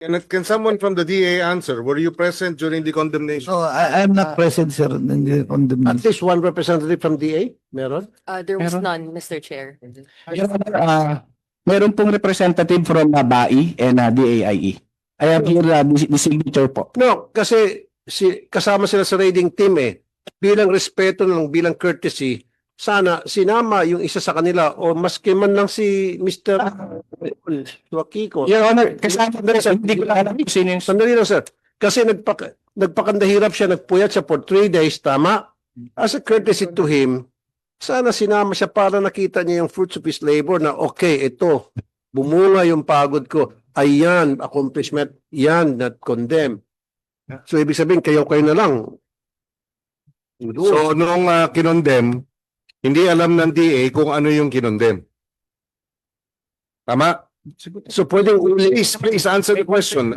Can someone from the DA answer? Were you present during the condemnation? No, I'm not present, sir, in the At condemnation. least one representative from DA, meron? There was Meron? none, Mr. Chair. Your Honor, meron pong representative from BAI and DAIE. I have here the signature po. No, kasi kasama sila sa raiding team eh. Bilang respeto lang, bilang courtesy, sana sinama yung isa sa kanila o maski man lang si Mr. Wakiko. Your Honor, kasama na sir, hindi ko lang alam kung sino yung... Sandali lang, sir. Kasi nagpakandahirap siya, nagpuyat siya for 3 days, tama? As a courtesy to him, sana sinama siya para nakita niya yung fruits of his labor na okay, ito, bumunga yung pagod ko. Ayan, accomplishment, yan, not condemn. So, ibig sabihin, kayo na lang. So, nung kinondem, hindi alam ng DA kung ano yung kinondem. Tama? So, pwedeng Please answer the question.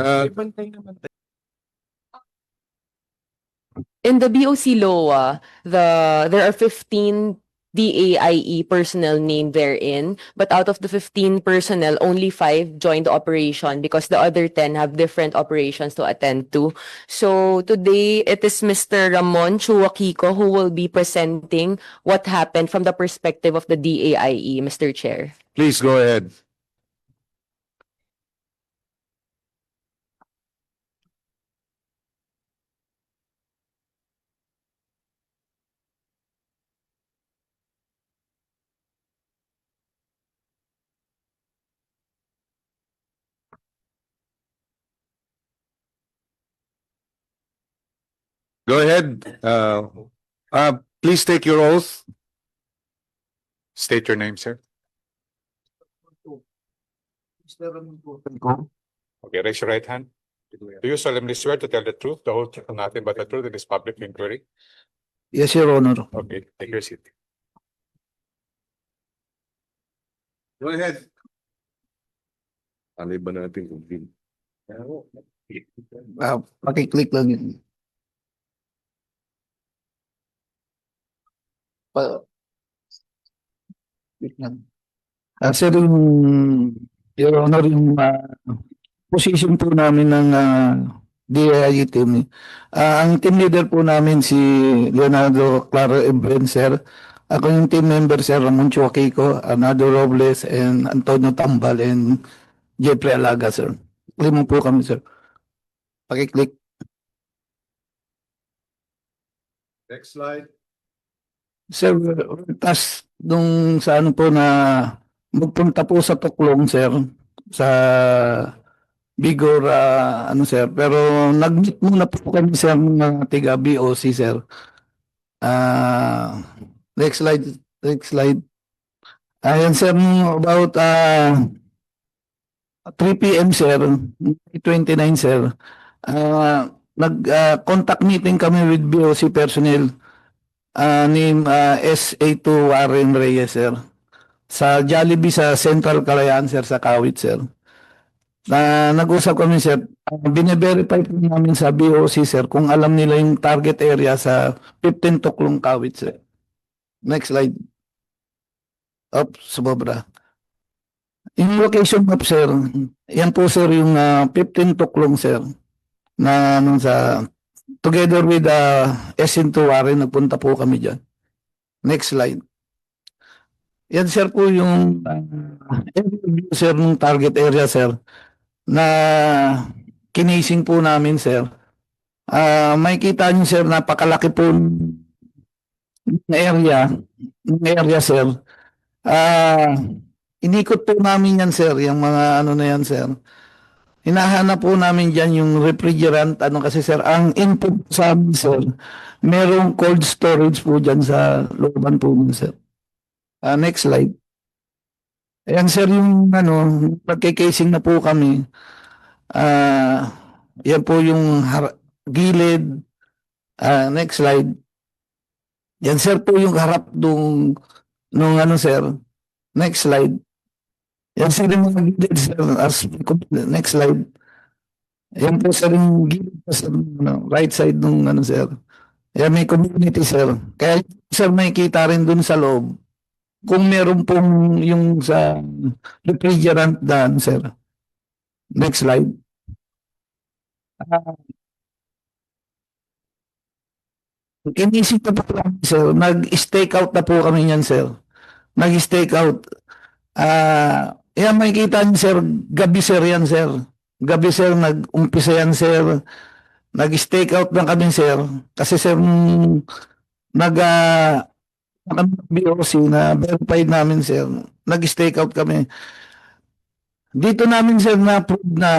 In the BOC LOA, there are 15 DAIE personnel named therein, but out of the 15 personnel, only 5 joined the operation because the other 10 have different operations to attend to. So today, it is Mr. Ramon Chuakiko who will be presenting what happened from the perspective of the DAIE, Mr. Chair. Please go ahead. Go ahead. Please take your oath. State your name, sir. Okay, raise your right hand. Do you solemnly swear to tell the truth, the whole truth, and nothing but the truth in this public inquiry? Yes, Your Honor. Okay, take your seat. Go ahead. Ano ba natin kung Pakiclick lang yun. Click lang. Sir, Your Honor, yung position po namin ng DAI team. Ang team leader po namin si Leonardo Claro Ebren, sir. Ako yung team member, sir, Ramon Chuakiko, Arnaldo Robles, and Antonio Tambal, and Jeffrey Alaga, sir. Lima po kami, sir. Pakiclick. Next slide. Sir, tas nung sa ano po na magpunta po sa Tuklong, sir, sa Bigor, ano sir, pero nag-meet muna po kami sa mga tiga BOC, sir. Next slide. Ayan, sir, about 3 p.m., sir, 29, sir, nag-contact meeting kami with BOC personnel named SA2 Warren Reyes, sir, sa Jollibee sa Central Kalayaan, sir, sa Kawit, sir. Nag-usap kami, sir. Bine-verify po namin sa BOC, sir, kung alam nila yung target area sa 15 Tuklong Kawit, sir. Next slide. Sumobra. Yung location map, sir, yan po, sir, yung 15 Tuklong, sir, na sa together with SN2 Warren, nagpunta po kami dyan. Next slide. Yan, sir, po yung sir, ng target area, sir, na kinasing po namin, sir. May kita nyo, sir, napakalaki po ng area, sir. Inikot po namin yan, sir, yung mga ano na yan, sir. Hinahanap po namin dyan yung refrigerant, kasi, sir, ang input sa amin, sir, merong cold storage po dyan sa looban po, sir. Next slide. Ayan, sir, yung nagkikasing na po kami. Yan po yung gilid. Next slide. Yan, sir, po yung harap nung sir. Next slide. Yan, sir, yung mga gilid, sir. Next slide. Yan po, sir, yung gilid, sir, right side nung sir. Yan, may community, sir. Kaya, sir, may kita rin dun sa loob. Kung meron pong yung sa refrigerant daan, sir. Next slide. Inisip na po kami, sir. Nag-stake out na po kami niyan, sir. Nag-stake out. Yan makikita niyo, sir. Gabi, sir, yan, sir. Gabi, sir, nag-umpisa yan, sir. Nag-stake out na kami, sir. Kasi, sir, BOC na verified namin, sir. Nag-stake out kami. Dito namin, sir, na-prove na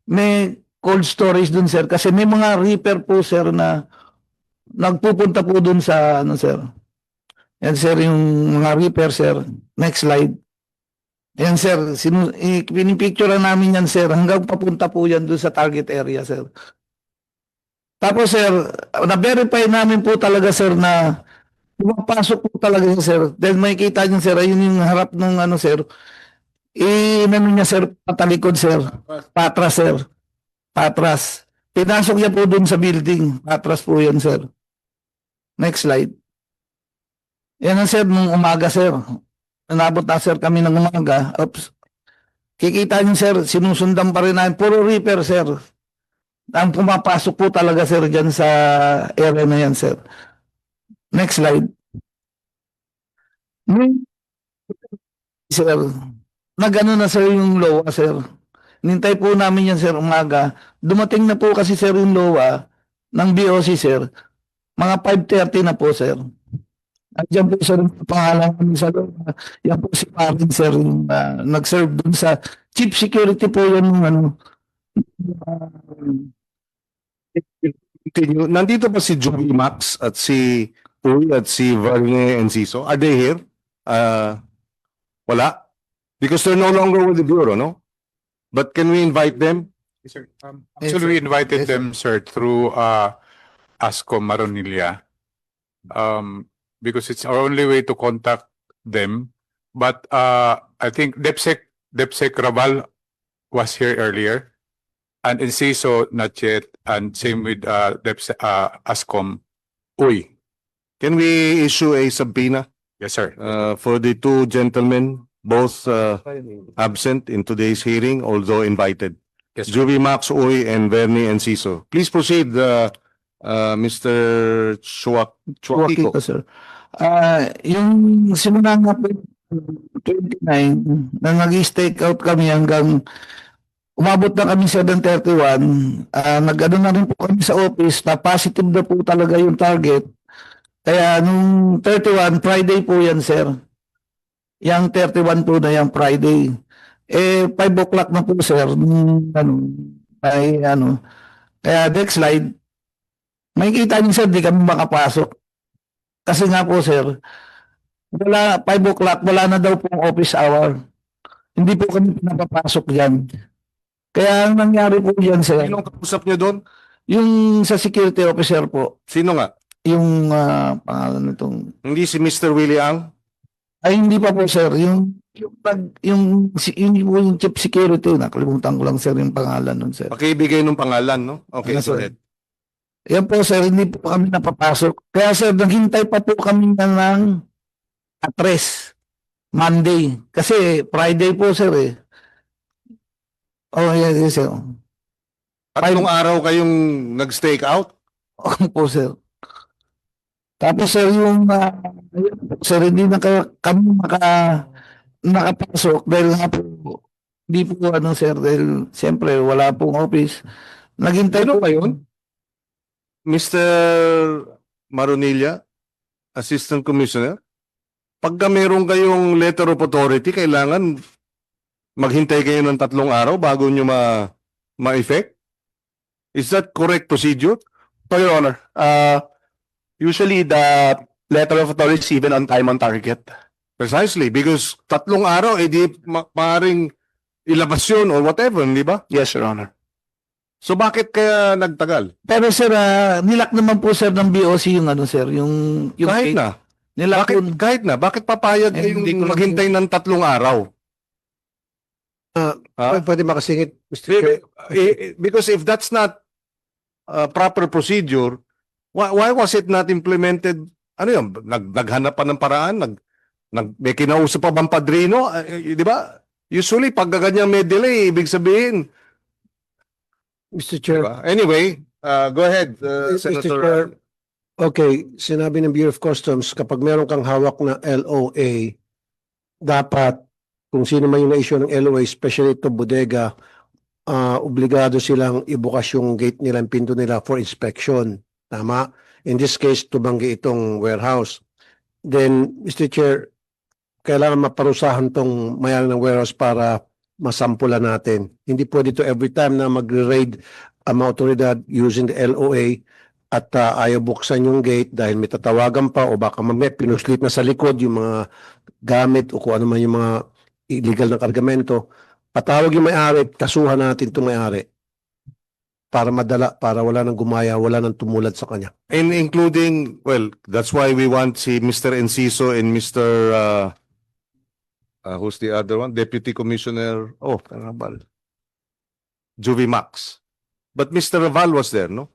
may cold storage dun, sir. Kasi may mga reaper po, sir, na nagpupunta po dun sa, ano, sir. Yan, sir, yung mga reaper, sir. Next slide. Yan, sir. Pinipicture namin yan, sir. Hanggang papunta po yan dun sa target area, sir. Tapos, sir, na-verify namin po talaga, sir, na pumapasok po talaga yun, sir. Then makikita niyo, sir, ayun yung harap ng, ano, sir. Inano niya, sir, patalikod, sir. Patras, sir. Patras. Pinasok niya po dun sa building. Patras po yan, sir. Next slide. Yan ang, sir, nung umaga, sir. Nabot na, sir, kami ng umaga. Oops. Kikita niyo, sir, sinusundan pa rin namin. Puro reaper, sir. Ang pumapasok po talaga, sir, dyan sa area na yan, sir. Next slide. Sir, nag-ano na, sir, yung LOA, sir. Nintay po namin yan, sir, umaga. Dumating na po kasi, sir, yung LOA ng BOC, sir. Mga 5:30 na po, sir. Andiyan po, sir, yung pangalan namin sa LOA. Yan po si Parin, sir, yung nag-serve dun sa chief security po yan, yung ano. Continue. Nandito ba si Joey Max at si Uy at si Varne Enciso? Are they here? Wala? Because they're no longer with the Bureau, no? But can we invite them? Yes, sir. Actually, we invited them, sir, through ASCOM Maronilla. Because it's our only way to contact them. But I think DepSec Raval was here earlier. And Enciso, not yet. And same with ASCOM Uy. Can we issue a subpoena Yes, sir. for the two gentlemen, both absent in today's hearing, although invited? Yes, sir. Joey Max Uy and Vernie Enciso. Please proceed, Mr. Chuaquico. Chuaquico, sir. Yung simula nga po 29 na nag-stake out kami hanggang umabot na kami 7:31, nag-ano na rin po kami sa office na positive na po talaga yung target. Kaya nung 31, Friday po yan, sir. Yang 31 po na yung Friday. 5 o'clock na po, sir. Kaya next slide. Makikita niyo, sir, di kami makapasok. Kasi nga po, sir, wala, 5 o'clock, wala na daw pong office hour. Hindi po kami pinapapasok dyan. Kaya ang nangyari po dyan, sir, Sinong kausap niyo doon? yung sa security officer po, Sino nga? yung pangalan nitong, Hindi si Mr. Willie Ang? ay hindi pa po, sir, yung chief security, nakalimutan ko lang, sir, yung pangalan nun, sir. Pakibigay ng pangalan, no? Okay, Yes, go sir. ahead. Yan po, sir, hindi po kami napapasok. Kaya, sir, naghintay pa po kami na ng address Monday. Kasi Friday po, sir, eh. Oh, yes, sir. Tatlong araw kayong nag-stake out? Oo po, sir. Tapos, sir, yung ayun po, sir, hindi na kami nakapasok dahil nga po, hindi po ano, sir, dahil siyempre wala pong office. Naghintay Ano po ba yun? Mr. Maronilla, Assistant Commissioner, pagka meron kayong letter of authority, kailangan maghintay kayo ng 3 araw bago nyo ma-effect? Is that correct procedure? So, Your Honor, usually the letter of authority is even on time on target. Precisely, because 3 araw, di maaaring ilabas yun or whatever, di ba? Yes, Your Honor. So bakit kaya nagtagal? Pero, sir, nilak naman po, sir, ng BOC yung ano, sir, yung Kahit na. nilak Bakit, po- kahit na. Bakit papayag Eh, kayong hindi ko lang- maghintay ng 3 araw? Pwede makasingit, Mr. Chair. Because if that's not proper procedure, why was it not implemented? Ano yun? Naghanap pa ng paraan? May kinausap pa bang padrino? Di ba? Usually, pag ganyan may delay, ibig sabihin, Mr. Chair, Diba? Anyway, go ahead, Mr. Senator. Chair, okay, sinabi ng Bureau of Customs, kapag meron kang hawak na LOA, dapat, kung sino man yung na-issue ng LOA, especially ito bodega, obligado silang ibukas yung gate nila, yung pinto nila for inspection. Tama? In this case, tumanggi itong warehouse. Then, Mr. Chair, kailangan maparusahan tong mayari ng warehouse para masampulan natin. Hindi pwede to every time na magre-raid ang mga otoridad using the LOA at ayaw buksan yung gate dahil may tatawagan pa o baka mamaya pinuslit na sa likod yung mga gamit o kung ano man yung mga illegal na kargamento. Patawag yung may-ari, kasuhan natin itong may-ari para madala, para wala nang gumaya, wala nang tumulad sa kanya. And including, well, that's why we want si Mr. Enciso and Mr. Who's the other one? Deputy Commissioner, Raval. Juvie Max. But Mr. Raval was there, no?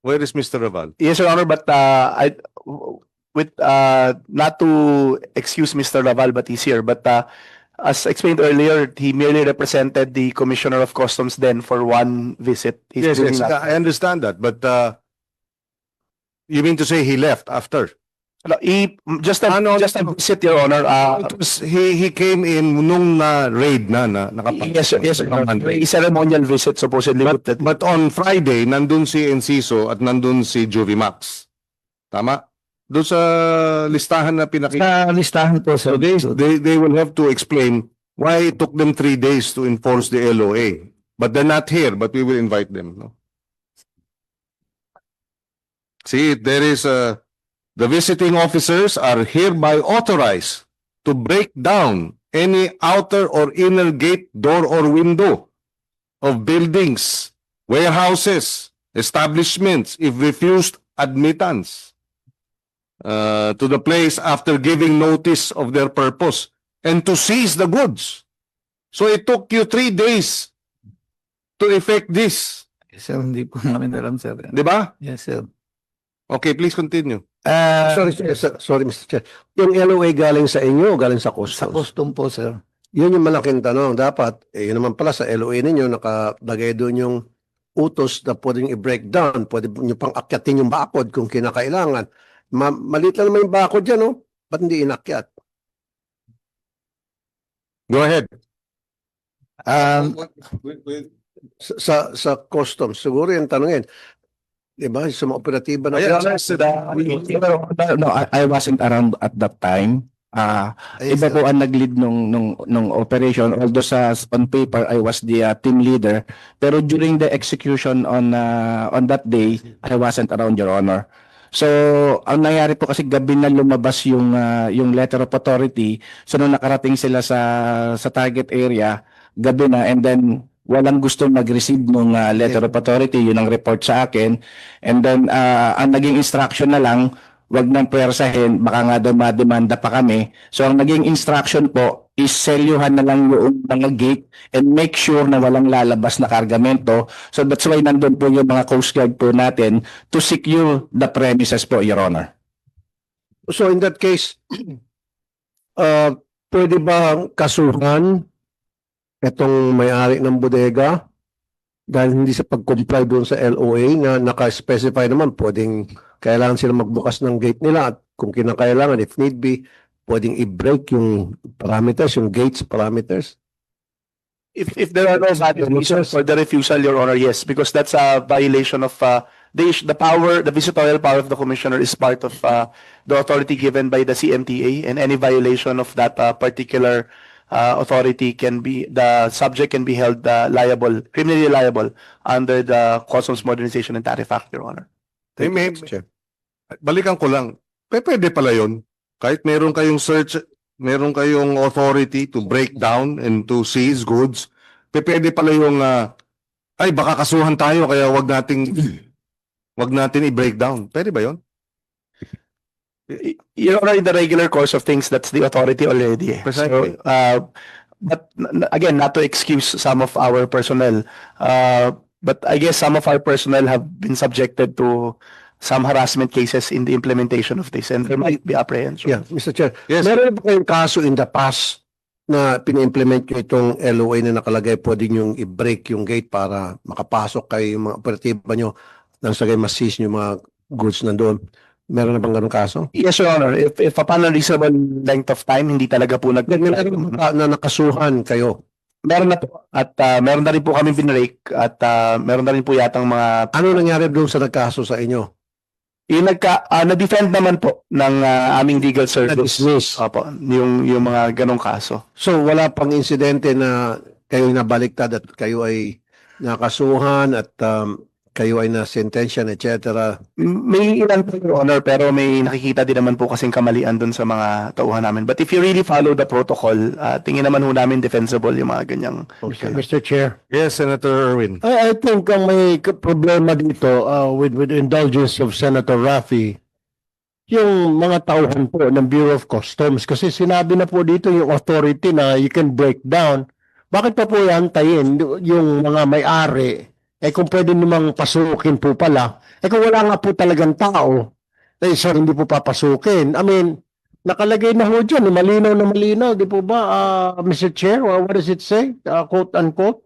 Where is Mr. Raval? Yes, Your Honor, but not to excuse Mr. Laval, but he's here. But as explained earlier, he merely represented the Commissioner of Customs then for one visit. He's Yes, doing yes, that. I understand that, but you mean to say he left after? No, just a visit, Your Honor. He came in nung raid na nakapag- Yes, Your Honor. Monday. A ceremonial visit supposedly. But on Friday, nandun si Enciso at nandun si Juvie Max. Tama? Doon sa listahan na pinakita. Sa listahan po, So sir. they will have to explain why it took them 3 days to enforce the LOA. But they're not here, but we will invite them. No? See, there is the visiting officers are hereby authorized to break down any outer or inner gate, door, or window of buildings, warehouses, establishments if refused admittance to the place after giving notice of their purpose and to seize the goods. So it took you 3 days to effect this. Sir, hindi po namin alam, sir. Di ba? Yes, sir. Okay, please continue. Sorry, Mr. Chair. Yung LOA galing sa inyo o galing sa Sa customs? custom po, sir. Yun yung malaking tanong. Dapat, yun naman pala sa LOA ninyo, nakalagay doon yung utos na pwedeng i-breakdown, pwede nyo pang akyatin yung bakod kung kinakailangan. Maliit lang naman yung bakod dyan, no? Ba't hindi inakyat? Go ahead. Sa customs, siguro yung tanongin. Diba? Sa mga operatiba na... No, I wasn't around at that time. Iba po ang nag-lead nung operation. Although on paper I was the team leader, pero during the execution on that day, I wasn't around, Your Honor. So, ang nangyari po kasi gabi na lumabas yung letter of authority. So nung nakarating sila sa target area, gabi na, and then walang gustong mag-receive ng letter of authority, yun ang report sa akin. And then ang naging instruction na lang, wag nang pwersahin, baka nga daw mademanda pa kami. So ang naging instruction po is selyuhan na lang yung mga gate and make sure na walang lalabas na kargamento. So that's why nandun po yung mga Coast Guard po natin to secure the premises po, Your Honor. So in that case, pwede ba kasuhan itong may-ari ng bodega dahil hindi sa pag-comply doon sa LOA na naka-specify naman, pwedeng kailangan sila magbukas ng gate nila at kung kinakailangan, if need be, pwedeng i-break yung parameters, yung gates parameters? If there are no valid reasons for the refusal, Your Honor, yes, because that's a violation of the power, the visitorial power of the commissioner is part of the authority given by the CMTA, and any violation of that particular authority the subject can be held liable, criminally liable under the Customs Modernization and Tariff Act, Your Honor. Thank May- you, Mr. Chair. Balikan ko lang. Pwede pala yun. Kahit meron kayong search, meron kayong authority to break down and to seize goods, pwede pala yung, ay baka kasuhan tayo kaya wag natin i-break down. Pwede ba yun? Your Honor, in the regular course of things, that's the authority already. Precisely. So, but again, not to excuse some of our personnel, but I guess some of our personnel have been subjected to some harassment cases in the implementation of this, and there might be apprehension. Yeah, Mr. Chair. Yes. Meron ba kayong kaso in the past na pina-implement nyo itong LOA na nakalagay, pwede nyo i-break yung gate para makapasok kayo yung mga operatiba nyo nang sagay mas-seize yung mga goods nandoon. Meron na bang ganun kaso? Yes, Your Honor. If upon a reasonable length of time, hindi talaga po Meron na nakasuhan kayo. Meron na po. At meron na rin po kami binrake at meron na rin po yatang mga Ano nangyari doon sa nagkaso sa inyo? yung na-defend naman po ng aming legal service. Na-dismiss. Opo, yung mga ganong kaso. So wala pang insidente na kayo nabaliktad at kayo ay nakasuhan at kayo ay na-sentensyan, etc. May ilan po, Your Honor, pero may nakikita din naman po kasing kamalian dun sa mga tauhan namin. But if you really follow the protocol, tingin naman ho namin defensible yung mga ganyang. Okay. Mr. Chair, Yes, Senator Erwin. I think ang may problema dito with indulgence of Senator Raffy, yung mga tauhan po ng Bureau of Customs, kasi sinabi na po dito yung authority na you can break down. Bakit pa po yantayin yung mga may-ari? Kung pwede namang pasukin po pala, kung wala nga po talagang tao, sir, hindi po papasukin. I mean, nakalagay na ho dyan, malinaw na malinaw, di po ba, Mr. Chair? What does it say? Quote unquote?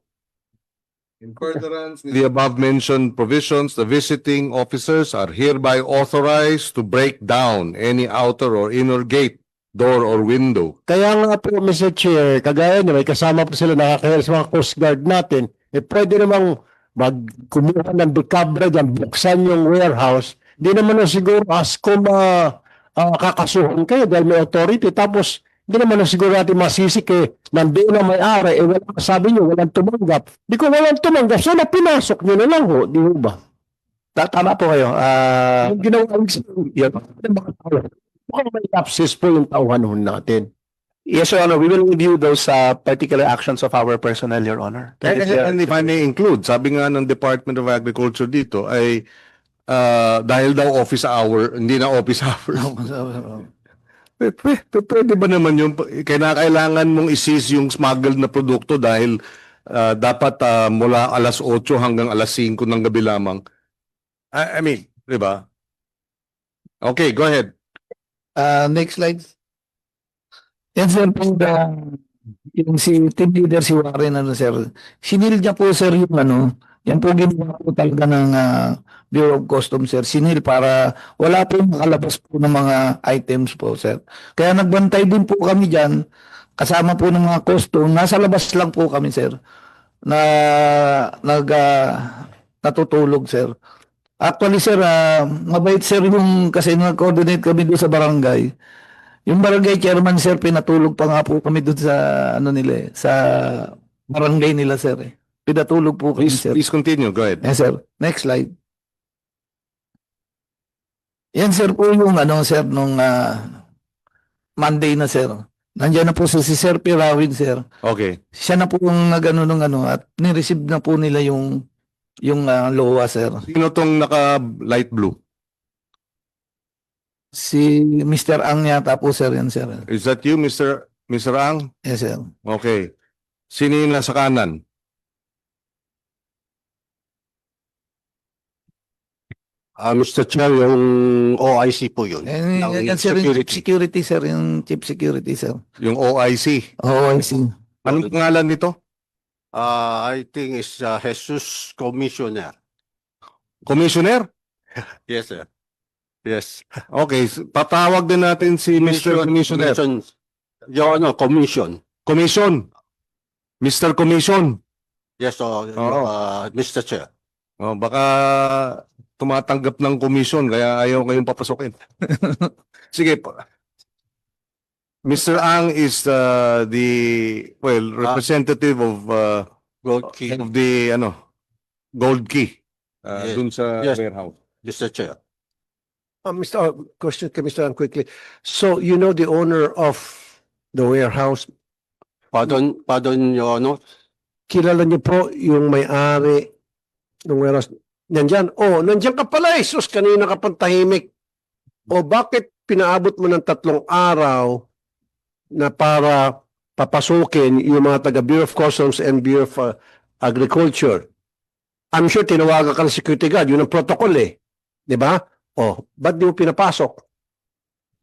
In furtherance with the above-mentioned provisions, the visiting officers are hereby authorized to break down any outer or inner gate, door, or window. Kaya nga po, Mr. Chair, kagaya niya, may kasama po sila nakakaya sa mga Coast Guard natin, pwede namang kumuha ng decabra dyan, buksan yung warehouse, di naman na siguro kung kakasuhan kayo dahil may authority, tapos di naman na siguro natin masisik nandoon na may-ari, walang sabi nyo, walang tumanggap. Di ko walang tumanggap, sana pinasok nyo na lang ho, di ba? Tama po kayo. Yung ginawa yun, mukhang may lapses po yung tauhan ho natin. Yes, Your Honor, we will review those particular actions of our personnel, Your Honor. And if I may include, sabi nga ng Department of Agriculture dito ay dahil daw office hour, hindi na office hour. Pwede ba naman yung kailangan mong i-seize yung smuggled na produkto dahil dapat mula alas 8 hanggang alas 5 ng gabi lamang? I mean, di ba? Okay, go ahead. Next slide. Yan sir, yung si team leader si Warren, sir, sinil niya po sir yung yan po ginawa po talaga ng Bureau of Customs sir, sinil para wala po makalabas po ng mga items po sir. Kaya nagbantay din po kami dyan, kasama po ng mga custom, nasa labas lang po kami sir, na natutulog sir. Actually sir, mabait sir yung kasi nag-coordinate kami doon sa barangay. Yung barangay chairman sir, pinatulog pa nga po kami doon sa nila sa barangay nila sir. Pinatulog po kami sir. Please continue, go ahead. Yes sir. Next slide. Yan sir po yung sir nung Monday na sir. Nandiyan na po si Sir Pirawin sir. Okay. Siya na po yung nagano at ni-receive na po nila yung LOA sir. Sino tong naka light blue? Si Mr. Ang yata po sir yan sir. Is that you, Mr. Ang? Yes sir. Okay. Sino yung nasa kanan? Mr. Chair, yung OIC po yun. Yan sir, yung security sir, yung chief security sir. Yung OIC. Oo, I see. Anong pangalan nito? I think it's Jesus Commissioner. Commissioner? Yes, sir. Yes. Okay, patawag din natin si Mr. Commissioner. Your Honor, Commission. Commission. Mr. Commission. Yes, Mr. Chair. Oh, baka tumatanggap ng commission kaya ayaw kayong papasukin. Sige po. Mr. Ang is representative of Gold Key. of the Gold Key Yes. dun sa Yes. warehouse. Mr. Chair. Question kay Mr. Ang quickly. So, you know the owner of the warehouse? Pardon, Your Honor. Kilala niyo po yung may-ari ng warehouse? Nandyan. Oh, nandyan ka pala eh. Sus, kanina ka pang tahimik. O bakit pinaabot mo ng 3 araw na para papasukin yung mga taga Bureau of Customs and Bureau of Agriculture? I'm sure tinawagan ka ng security guard. Yun ang protocol eh. Di ba? Oh, ba't di mo pinapasok?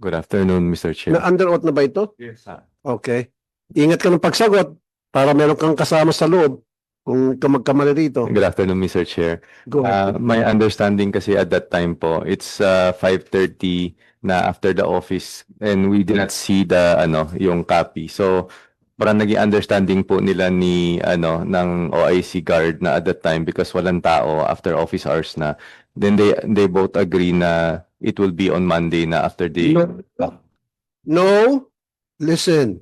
Good afternoon, Mr. Chair. Na under oath na ba ito? Yes. Okay. Ingat ka ng pagsagot para meron kang kasama sa loob kung ka magkamali rito. Good afternoon, Mr. Chair. Go ahead. My understanding kasi at that time po, it's 5:30 na after the office and we did not see the yung copy. So parang naging understanding po nila ni ng OIC guard na at that time because walang tao after office hours na. Then they both agree na it will be on Monday na after the No, listen.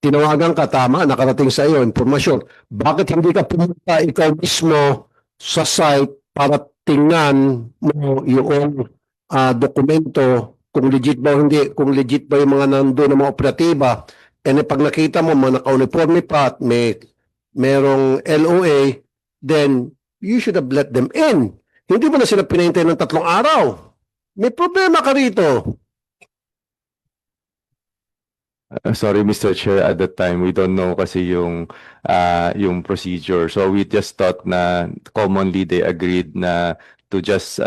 Tinawagan ka, tama, nakarating sa iyo, impormasyon. Bakit hindi ka pumunta ikaw mismo sa site para tingnan mo yung dokumento kung legit ba o hindi, kung legit ba yung mga nandun ng mga operatiba. And pag nakita mo, mga naka-uniforme pa at merong LOA, then you should have let them in. Hindi mo na sila pinahintay ng 3 araw. May problema ka rito. Sorry, Mr. Chair, at that time, we don't know kasi yung procedure. So we just thought na commonly they agreed na to just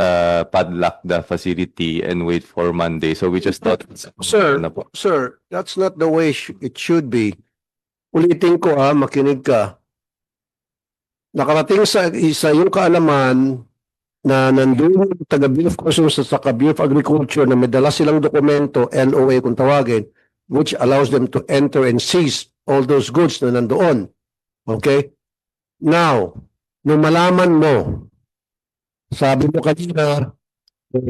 padlock the facility and wait for Monday. So we just thought, Sir, na po. Sir, that's not the way it should be. Ulitin ko makinig ka. Nakarating sa yung kaalaman na nandun yung taga Bureau of Customs at saka Bureau of Agriculture na may dala silang dokumento, LOA kung tawagin, which allows them to enter and seize all those goods na nandoon. Okay? Now, nung malaman mo, sabi mo kanina,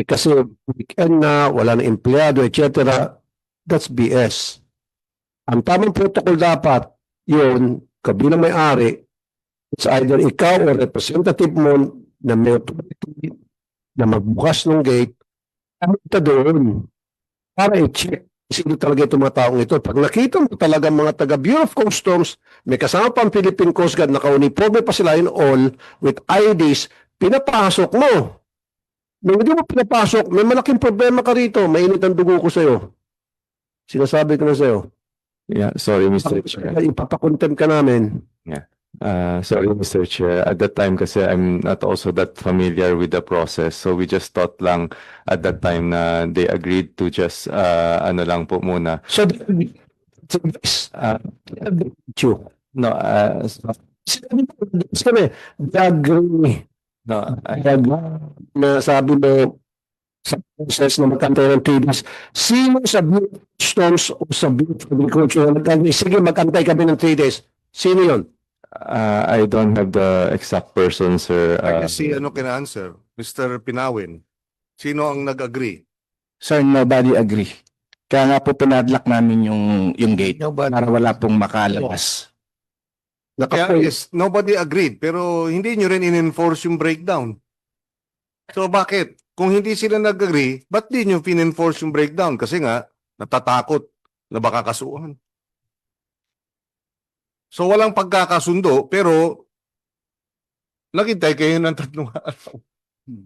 kasi weekend na, wala na empleyado, etc. That's BS. Ang tamang protocol dapat, yun, kabilang may-ari, it's either ikaw o representative mo na may authority na magbukas ng gate, pumunta doon para i-check sino talaga itong mga taong ito. Pag nakita mo talaga mga taga Bureau of Customs, may kasama pa ang Philippine Coast Guard, naka-uniforme pa sila in all, with IDs, pinapasok mo. Nung hindi mo pinapasok, may malaking problema ka rito. Mainit ang dugo ko sa'yo. Sinasabi ko na sa'yo. Yeah, sorry, Mr. Chair. Ipapakontem ka namin. Sorry, Mr. Chair. At that time kasi I'm not also that familiar with the process. So we just thought lang at that time na they agreed to just lang po muna. So, No, kami, agree no, na sabi mo sa process na magkantay ng 3 days. Sino sa Bureau of Customs o sa Bureau of Agriculture na nagkantay? Sige, magkantay kami ng 3 days. Sino yon? I don't have the exact person, sir. I can see kina-answer. Mr. Pinawin, sino ang nag-agree? Sir, nobody agree. Kaya nga po pinadlock namin yung gate para wala pong makalabas. Kaya yes, nobody agreed, pero hindi nyo rin in-enforce yung breakdown. So bakit? Kung hindi sila nag-agree, ba't di nyo in-enforce yung breakdown? Kasi nga, natatakot na baka kasuhan. So walang pagkakasundo, pero naghintay kayo ng 3 araw.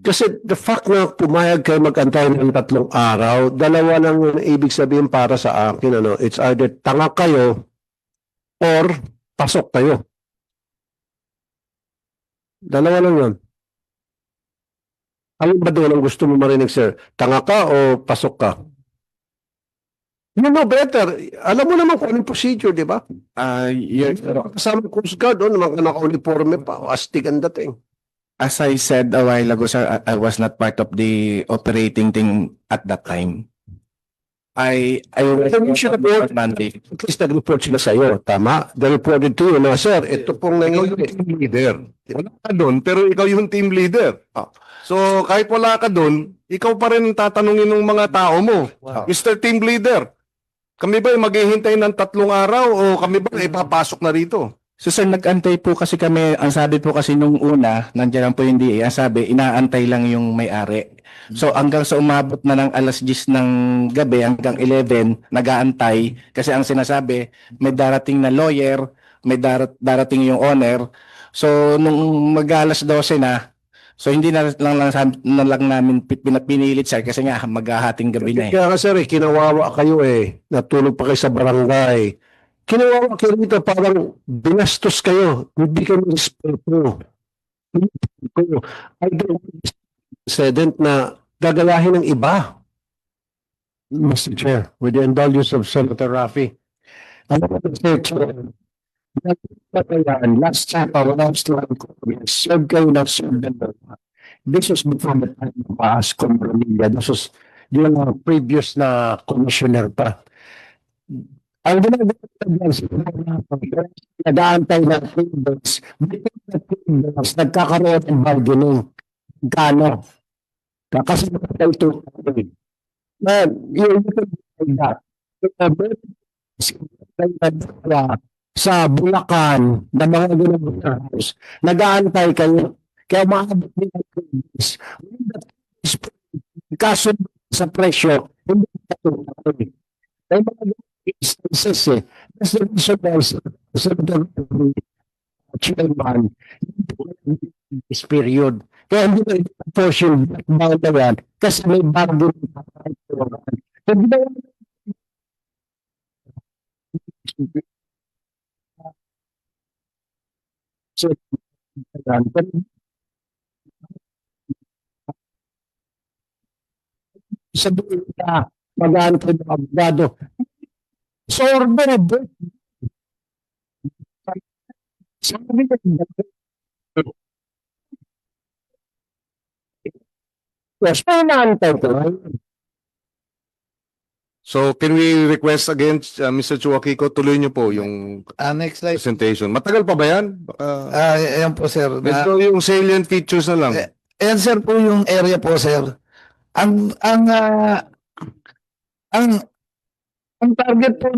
Kasi the fact na pumayag kayo mag-antay ng 3 araw, dalawa lang yung ibig sabihin para sa akin. It's either tanga kayo or pasok kayo. Dalawa lang yun. Ano ba doon ang gusto mo marinig, sir? Tanga ka o pasok ka? You know better. Alam mo naman kung anong procedure, di ba? Kasama Coast Guard doon, mga naka-uniforme pa. Astig ang dating. As I said a while ago, sir, I was not part of the operating thing at that time. I was on Monday. At least nag-report sila sa iyo. Tama. They reported to you na, sir, ito pong Ikaw yung nangyayari. team leader. Wala ka doon, pero ikaw yung team leader. So kahit wala ka doon, ikaw pa rin ang tatanungin ng mga tao mo. Mr. Team Leader, kami ba ay maghihintay ng 3 araw o kami ba ay papasok na rito? So sir, nag-antay po kasi kami, ang sabi po kasi nung una, nandiyan po yung DA, ang sabi, inaantay lang yung may-ari. So hanggang sa umabot na ng alas 10 ng gabi, hanggang 11, nag-aantay. Kasi ang sinasabi, may darating na lawyer, may darating yung owner. So nung mag-alas 12 na, so hindi na lang namin pinilit sir kasi nga maghahating gabi na eh. Kaya nga, sir, kinawawa kayo natulog pa kayo sa barangay. Kinawawa kayo rito, parang binastos kayo. Hindi kayo respeto. I don't precedent na gagayahin ng iba. Mr. Chair, with the indulgence of Senator Raffy, Ano ba ito? Nagpatayan, last time I was lang ko, serve kayo ng serve. This was before the time of Ascom Brunilla. This was yung previous na commissioner pa. Ang ginagawa dyan sa nag-aantay ng tables, nagkakaroon ng bargaining. Gano? Kasi ito na yung sa Bulacan na mga ginagawa nag-aantay kayo. Kaya maabot nila kaso sa presyo, hindi natutuloy. May mga instances eh. That's the reason why sa chairman, this period. Kaya hindi na i-force yung background na yan kasi may bago hindi na so, sabihin na mag-aantay ng abogado. So, order sabi na yes, pinaantay ko. So, can we request again, Mr. Chuakiko, tuloy niyo po yung Next slide. presentation. Matagal pa ba yan? Ayan po, sir. Ito yung salient features na lang. Ayan, sir, po yung area po, sir. Ang target po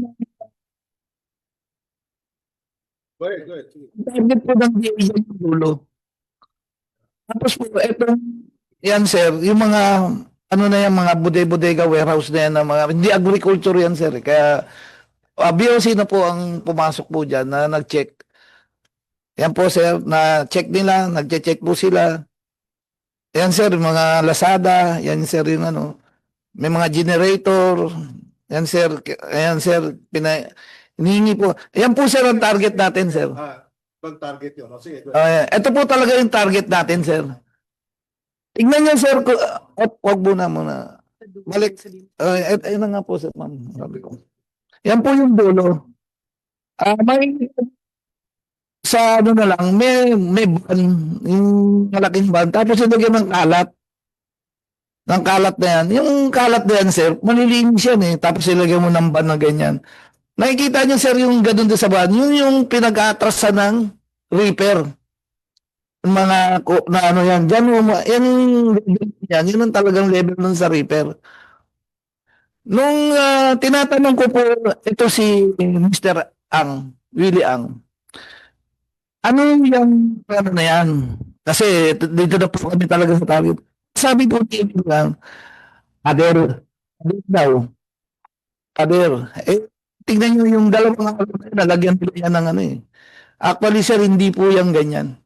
target po ng DA yung dulo. Tapos po, etong, yan sir, yung mga, ano na yan, mga bodega, warehouse na yan, na mga, hindi agriculture yan sir. Kaya, BOC na po ang pumasok po dyan na nag-check. Yan po sir, na-check nila, nag-check po sila. Yan sir, mga Lazada, yan sir, yung ano, may mga generator, yan sir, hinihingi po. Yan po sir ang target natin sir. Bang target yun? Sige. Ito po talaga yung target natin, sir. Tignan niyo, sir. Wag muna. Balik. Ayun na nga po, sir, ma'am. Sabi ko. Yan po yung dulo. May sa ano na lang, may ban, yung malaking ban. Tapos ilagyan ng kalat. Ng kalat na yan. Yung kalat na yan, sir, malilinis yan eh. Tapos ilagyan mo ng ban na ganyan. Nakikita niyo sir yung ganun din sa ban, yung pinag-atrasan ng reaper. Mga na ano yan, diyan yun ang talagang level nun sa reaper. Nung tinatanong ko po ito si Mr. Ang, Willie Ang. Ano yung ano na yan? Kasi dito na po kami talaga sa target. Sabi ko lang, Pader daw. Pader. Tingnan nyo yung dalawang nalagyan nila yan ng ano eh. Actually, sir, hindi po yan ganyan.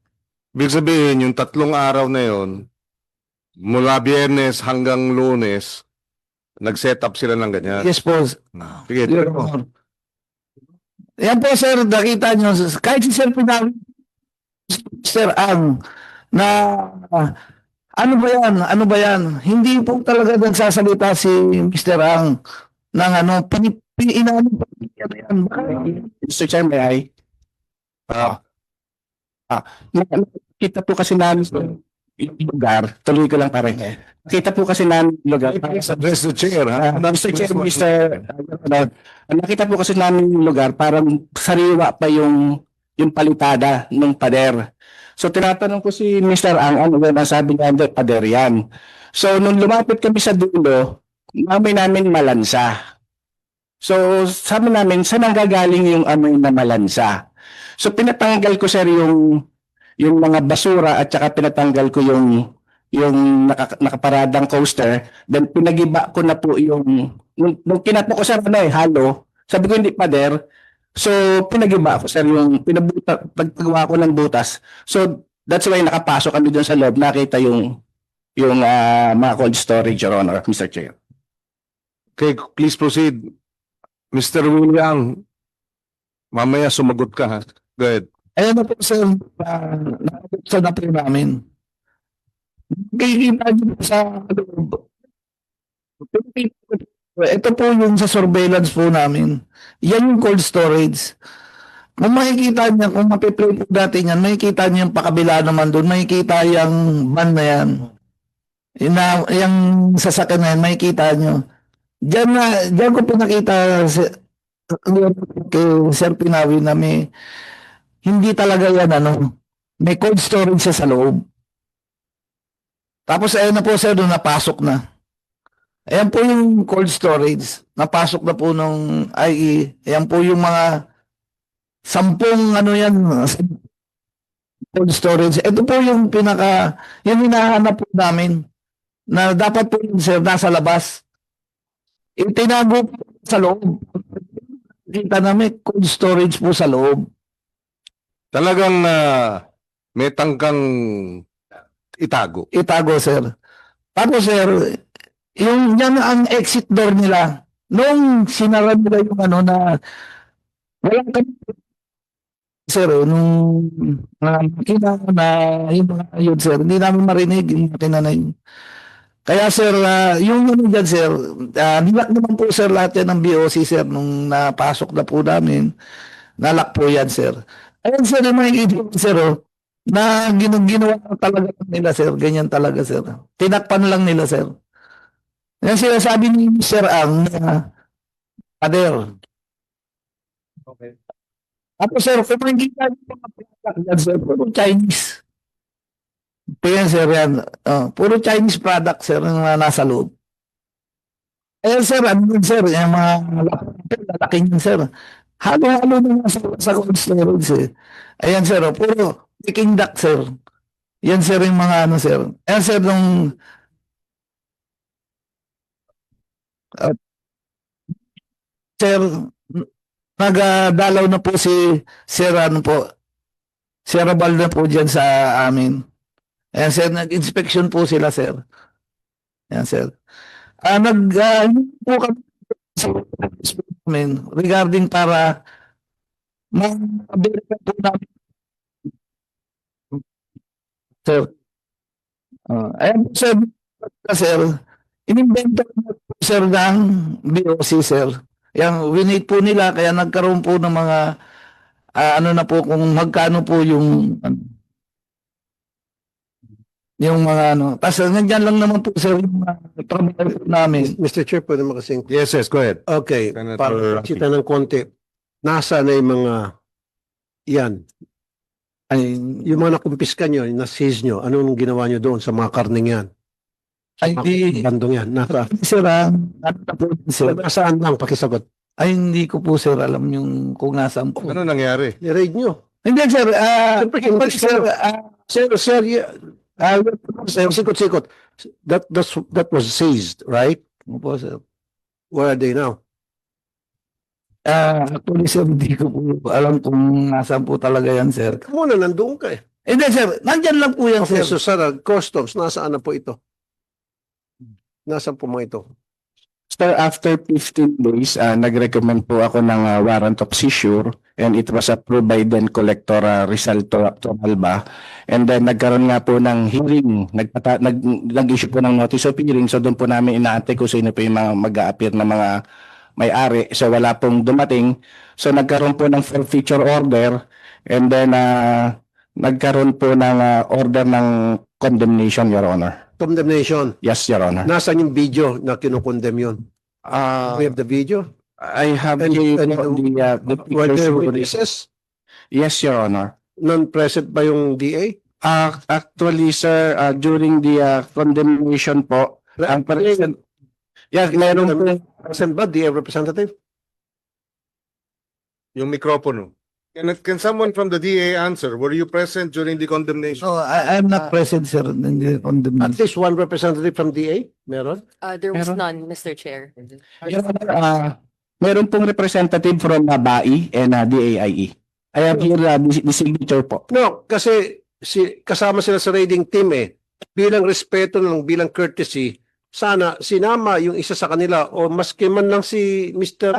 Ibig sabihin, yung 3 araw na yon, mula Biyernes hanggang Lunes, nag-set up sila ng ganyan. Yes po. Sige, Your Honor. Yan po, sir, nakita nyo. Kahit si Sir Pinawi, Sir Ang, na ano ba yan? Hindi po talaga nagsasalita si Mr. Ang ng ano, Mr. Chair, may I? Kita po kasi namin yung lugar, tuloy ko lang pare. Kita po kasi namin yung lugar. Address the chair, ha? Mr. Chair, nakita po kasi namin yung lugar, parang sariwa pa yung palitada ng pader. So tinatanong ko si Mr. Ang, ano ba sabi niya, pader yan. So nung lumapit kami sa dulo, namin malansa. So, sabi namin, saan nanggagaling yung amoy na malansa? So, pinatanggal ko, sir, yung mga basura at saka pinatanggal ko yung nakaparadang coaster. Then, pinagiba ko na po nung kinapo ko, sir, halo. Sabi ko, hindi pader. So, pinagiba ko, sir, pagpagawa ko ng butas. So, that's why nakapasok kami dun sa loob. Nakita yung mga cold storage, Your Honor, Mr. Chair. Okay, please proceed. Mr. William, mamaya sumagot ka, ha? Go ahead. Ayan na po, sir. Nakapagsa na po namin. Kikita nyo sa loob. ito po yung sa surveillance po namin. Yan yung cold storage. Kung makikita niya, kung mapiplay po dati yan, makikita niya yung pakabila naman doon, makikita yung van na yan. Yung sasakyan na yan, makikita niyo. Diyan ko po nakita kay Sir Pinawi na hindi talaga yan may cold storage siya sa loob. Tapos ayun na po sir, doon napasok na. Ayan po yung cold storage. Napasok na po nung IE. Ayan po yung mga 10 cold storage. Ito po yung yung hinahanap po namin na dapat po yun, sir, nasa labas. Itinago po sa loob. Kita namin cold storage po sa loob. Talagang may tangkang itago. Itago, sir. Tapos, sir, yan ang exit door nila. Nung sinara nila yung na walang kami, sir, nung makina na yun, sir, hindi namin marinig yung makina na yun. Kaya, sir, yung dyan, sir, nilak naman po, sir, lahat yan ng BOC, sir, nung napasok na po namin, nalak po yan, sir. Ayun, sir, yung mga ibig, sir, na ginawa talaga nila, sir, ganyan talaga, sir. Tinakpan lang nila, sir. Yan sinasabi ni Sir Ang Pader. Okay. Tapos sir, kung makikita niyo mga product yan, sir, puro Chinese. Yan, sir, yan. Puro Chinese product, sir, na nasa loob. Ayan, sir, sir, yung mga lalaking yun, sir. Halo-halo na sa cold storage, eh. Ayan, sir, puro Peking duck, sir. Yan, sir, yung mga sir. Ayan, sir, nung sir, nagdalaw na po si Sir Sir Abal na po dyan sa amin. Ayan, sir, nag-inspection po sila, sir. Ayan, sir. Po kami sa amin regarding para ma-verify po namin. Sir. Ayan po, sir, inimbento po, sir, ng BOC, sir. Yang winate po nila, kaya nagkaroon po ng mga na po kung magkano po yung mga Tapos nandiyan lang naman po, sir, yung mga trabaho namin. Mr. Chair, pwede makasing. Yes, go ahead. Okay, Senator para Rafi. kita ng konti, nasa na yung mga yan, Ay, yung mga nakumpiskan nyo, na-seize nyo, anong ginawa nyo doon sa mga karning yan? ay, di, Bandong yan, nasa, sir, na po, sir. nasaan lang, pakisagot. Ay, hindi ko po, sir, alam yung kung nasaan po. Ano nangyari? I-raid nyo. Hindi, sir, Siyempre, sir, sir, sikot-sikot. That was seized, right? Opo, sir. Where are they now? Actually, sir, hindi ko po alam kung nasaan po talaga yan, sir. Muna, nandoon ka eh. Hindi, sir, nandyan lang po yan, Okay, sir. so sir, customs, nasaan na po ito? Nasaan po mga ito? Sir, after 15 days, nag-recommend po ako ng warrant of seizure and it was approved by then Collector Rizal Toralba. And then nagkaroon nga po ng hearing, nag-issue po ng notice of hearing. So doon po namin inaantay kung sino po yung mga mag-a-appear na mga may-ari. So wala pong dumating. So nagkaroon po ng forfeiture order and then nagkaroon po ng order ng condemnation, Your Honor. Condemnation. Yes, Your Honor. Nasaan yung video na kinukondem yun? We have the video? I have And- here and po the Were pictures there po. witnesses? Yes, Your Honor. Non-present ba yung DA? Actually, sir, during the condemnation po, ang present, yes, meron po, Present ba, DA representative? Yung mikropono. Can someone from the DA answer? Were you present during the condemnation? No, I'm not present, sir. Hindi At condemnation. least one representative from DA? Meron? There was Meron. none, Mr. Chair. Your Honor, meron pong representative from BAI and DAIE. I have here the signature po. No, kasi kasama sila sa raiding team eh. Bilang respeto lang, bilang courtesy, sana sinama yung isa sa kanila o maski man lang si Mr.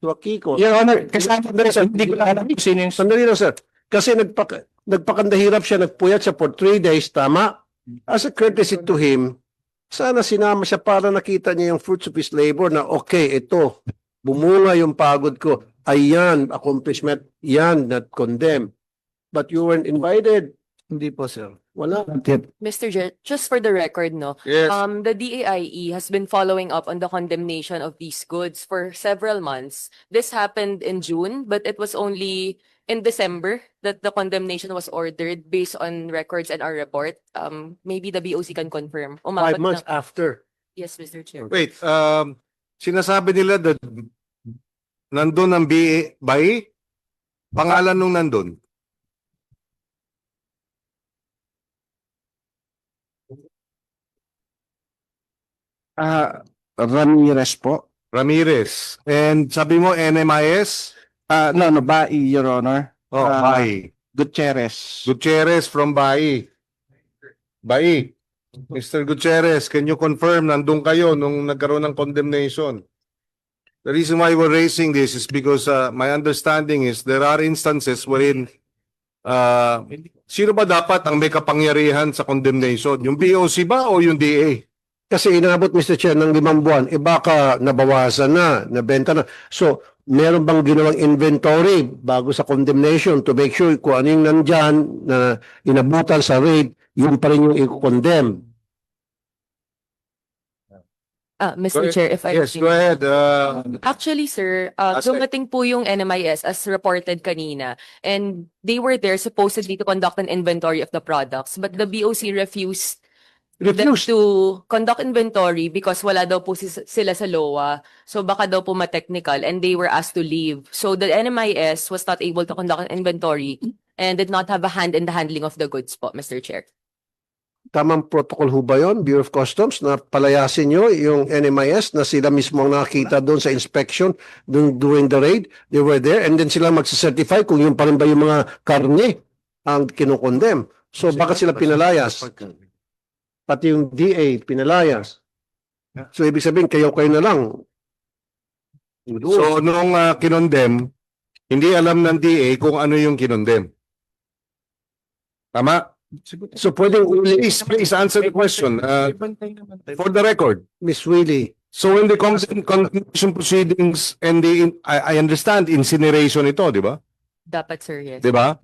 Wakiko. Your Honor, kasama na sir, hindi ko lang alam kung sino yung Sandali lang, sir. Kasi nagpakandahirap siya, nagpuyat siya for 3 days, tama? As a courtesy to him, Sana sinama siya para nakita niya yung fruits of his labor na okay, ito, bumunga yung pagod ko. Ayan, accomplishment, yan, not condemn. But you weren't invited. Hindi po, sir. Wala. Not yet. Mr. Chair, just for the record, no, Yes. the DAIE has been following up on the condemnation of these goods for several months. This happened in June, but it was only in December that the condemnation was ordered based on records and our report. Maybe the BOC can confirm. 5 Umabot months na- after. Yes, Mr. Chair. Wait, sinasabi nila that nandun ang BA, pangalan nung nandun? Ramirez po. Ramirez. And sabi mo NMIS? No, Bai, Your Honor. Oh, Bai. Gutierrez. Gutierrez from Bai. Bai. Mr. Gutierrez, can you confirm nandun kayo nung nagkaroon ng condemnation? The reason why we're raising this is because my understanding is there are instances wherein sino ba dapat ang may kapangyarihan sa condemnation? Yung BOC ba o yung DA? Kasi inabot, Mr. Chair, ng 5 buwan, baka nabawasan na, nabenta na. So, meron bang ginawang inventory bago sa condemnation to make sure kung ano yung nandyan na inabutan sa raid, yun pa rin yung i-condemn. Mr. Go- Chair, if I Yes, may. go ahead. Actually, sir, Sir. dumating po yung NMIS as reported kanina, and they were there supposedly to conduct an inventory of the products, but the BOC refused them Refused. to conduct inventory because wala daw po sila sa LOA. So baka daw po ma-technical, and they were asked to leave. So the NMIS was not able to conduct an inventory and did not have a hand in the handling of the goods po, Mr. Chair. Tamang protocol ho ba yun, Bureau of Customs, na palayasin nyo yung NMIS na sila mismo ang nakakita doon sa inspection during the raid? They were there and then sila magsacertify kung yung pa rin ba yung mga karne ang kinukondem. So bakit sila pinalayas? Pati yung DA pinalayas. So ibig sabihin, kayo na lang. So, nung kinondem, hindi alam ng DA kung ano yung kinondem. Tama? So pwedeng Please answer the question. For the record. Miss Willie, So, in the condemnation proceedings and I understand incineration ito, di ba? Dapat, sir, yes. Di ba?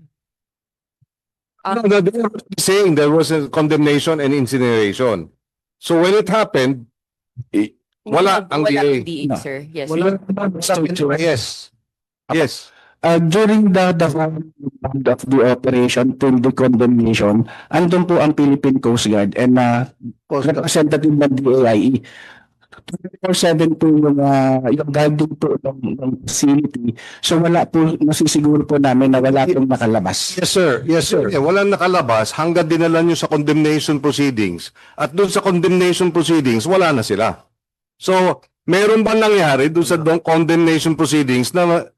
No, they were saying there was a condemnation and incineration. So, when it happened, wala ang Wala DA. ang DA, No. sir. Yes. wala Yes. Yes. During the round of the operation till the condemnation, andun po ang Philippine Coast Guard and representative ng DAIE. 24/7 po yung guarding po ng facility. So wala po, masisiguro po namin na wala pong nakalabas. Yes, sir. Yes, sir. Walang nakalabas hanggang dinala nyo sa condemnation proceedings. At doon sa condemnation proceedings, wala na sila. So, meron ba nangyari doon sa condemnation proceedings na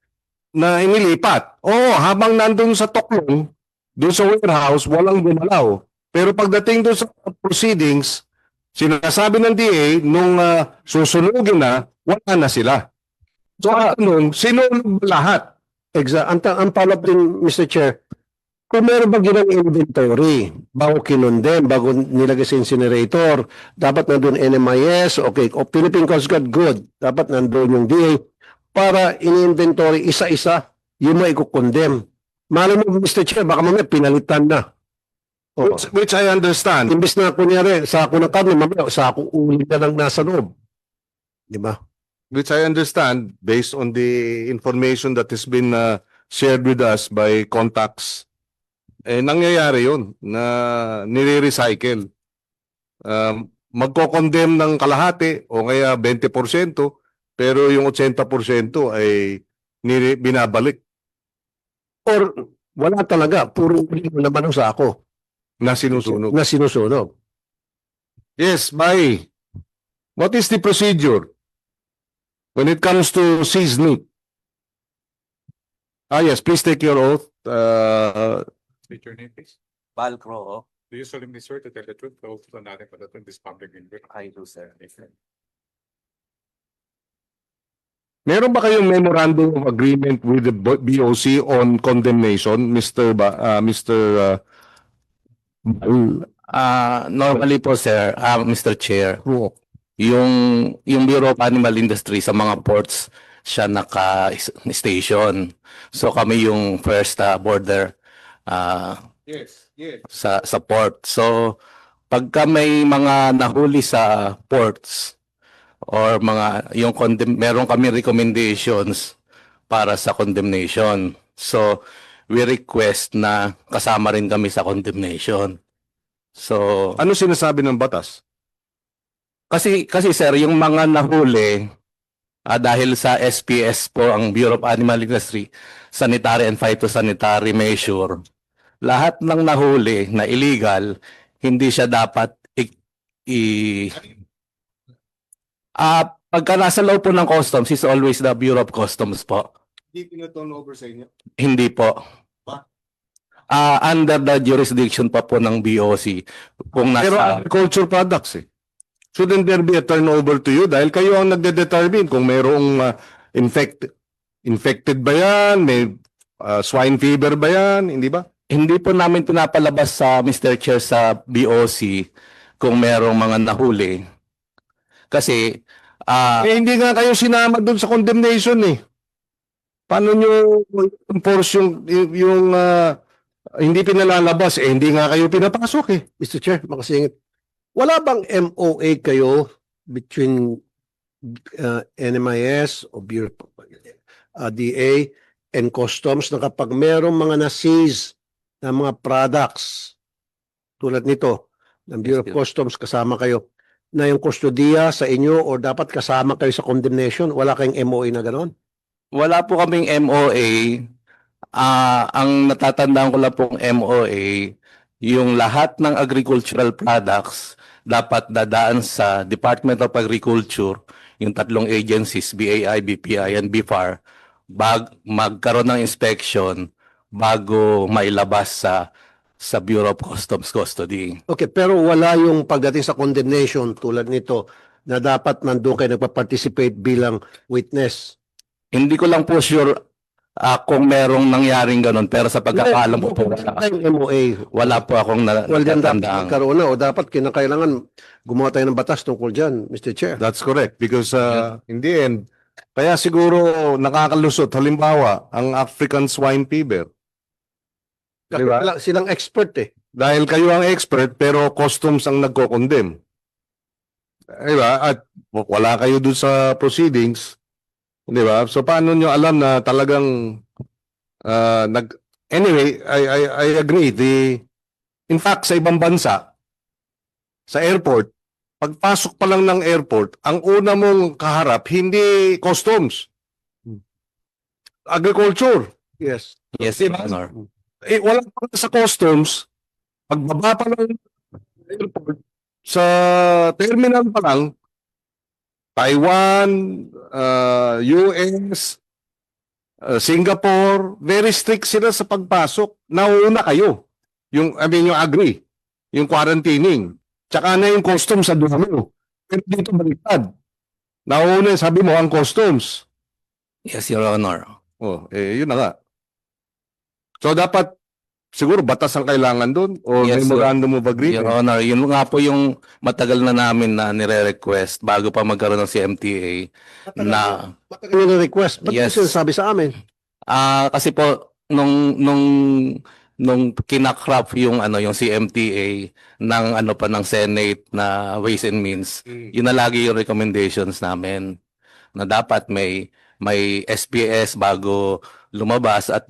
inilipat? Oo, habang nandun sa Toklong, doon sa warehouse, walang gumalaw. Pero pagdating doon sa proceedings, sinasabi ng DA, nung susunugin na, wala na sila. So, nung sinunog lahat. Exact. Ang follow-up din, Mr. Chair, kung meron ba ginang inventory bago kinondem, bago nilagay sa incinerator, dapat nandun NMIS, okay, o Philippine Coast Guard, good. Dapat nandun yung DA para in-inventory isa-isa yung mga ikukondem. Malam mo, Mr. Chair, baka mamaya pinalitan na. O, Which I understand. imbis na kunyari, sako ng karne, mamaya sako uling na lang nasa loob. Di ba? Which I understand based on the information that has been shared with us by contacts. Nangyayari yun na nire-recycle. Magko-condemn ng kalahati o kaya 20%, pero yung 80% ay binabalik Or wala talaga, puro uling naman ang sako na sinusunog. na sinusunog. Yes, Mai. What is the procedure when it comes to seized meat? Yes, please take your oath. State your name, please. Balcro, Do you solemnly swear to tell the truth, the whole truth, and nothing but the truth in this public interview? I do, sir. Meron ba kayong memorandum of agreement with the BOC on condemnation, Mr. Normally po sir, Mr. Chair, yung Bureau of Animal Industry sa mga ports siya naka-station. So kami yung first border Yes, yes. sa port. So pagka may mga nahuli sa ports or meron kami recommendations para sa condemnation. So we request na kasama rin kami sa condemnation. So Ano sinasabi ng batas? kasi sir, yung mga nahuli dahil sa SPS po ang Bureau of Animal Industry, sanitary and phytosanitary measure, lahat ng nahuli na illegal, hindi siya dapat pagka nasa loob po ng customs is always the Bureau of Customs po. Hindi pinaturn over sa inyo. Hindi po. Under the jurisdiction pa po ng BOC. Kung Pero nasa agriculture products eh. Shouldn't there be a turnover to you? Dahil kayo ang nagde-determine kung mayroong infected ba yan, may swine fever ba yan, hindi ba? Hindi po namin pinapalabas sa Mr. Chair sa BOC kung merong mga nahuli. Kasi Hindi nga kayo sinama doon sa condemnation eh. Paano nyo enforce yung hindi pinalalabas eh, hindi nga kayo pinapasok eh. Mr. Chair, makasingit. Wala bang MOA kayo between NMIS o Bureau DA and Customs na kapag merong mga na-seize na mga products tulad nito ng Bureau of Customs kasama kayo na yung kustodiya sa inyo o dapat kasama kayo sa condemnation? Wala kayong MOA na gano'n? wala po kaming MOA. Ang natatandaan ko lang pong MOA, yung lahat ng agricultural products dapat dadaan sa Department of Agriculture, yung tatlong agencies, BAI, BPI, and BFAR, magkaroon ng inspection bago mailabas sa Bureau of Customs Custody. Okay, pero wala yung pagdating sa condemnation tulad nito na dapat nandun kayo nagpa-participate bilang witness. Hindi ko lang po sure kung merong nangyaring ganun, pero sa pagkakaalam ko po, Wala yung MOA. wala po akong Well, then dapat natatandaan. magkaroon na o dapat kinakailangan gumawa tayo ng batas tungkol dyan, Mr. Chair. That's correct because in the end, kaya siguro nakakalusot halimbawa ang African swine fever. Diba? Silang expert eh. Dahil kayo ang expert pero customs ang nagko-condemn. Diba? At wala kayo doon sa proceedings. Diba? So paano nyo alam na talagang anyway, I agree. In fact, sa ibang bansa, sa airport, pagpasok pa lang ng airport, ang una mong kaharap, hindi customs. Agriculture. Yes. Yes, Your Honor. Wala pa sa customs, pagbaba pa lang ng airport, sa terminal pa lang, Taiwan, US, Singapore, very strict sila sa pagpasok. Nauna kayo. Yung agri, yung quarantining. Tsaka na yung customs sa duha mo. Pero dito baliktad. Nauna, sabi mo, ang customs. Yes, Your Honor. Yun na nga. So dapat siguro batas ang kailangan doon o Yes, memorandum of Your agreement. Honor, yun nga po yung matagal na namin na nire-request bago pa magkaroon ng CMTA na Matagal yung request. Ba't Yes. yes. Sinasabi sa amin? kasi po nung kinakrap yung yung CMTA ng ng Senate na Ways and Means, yun na lagi yung recommendations namin na dapat may SPS bago lumabas at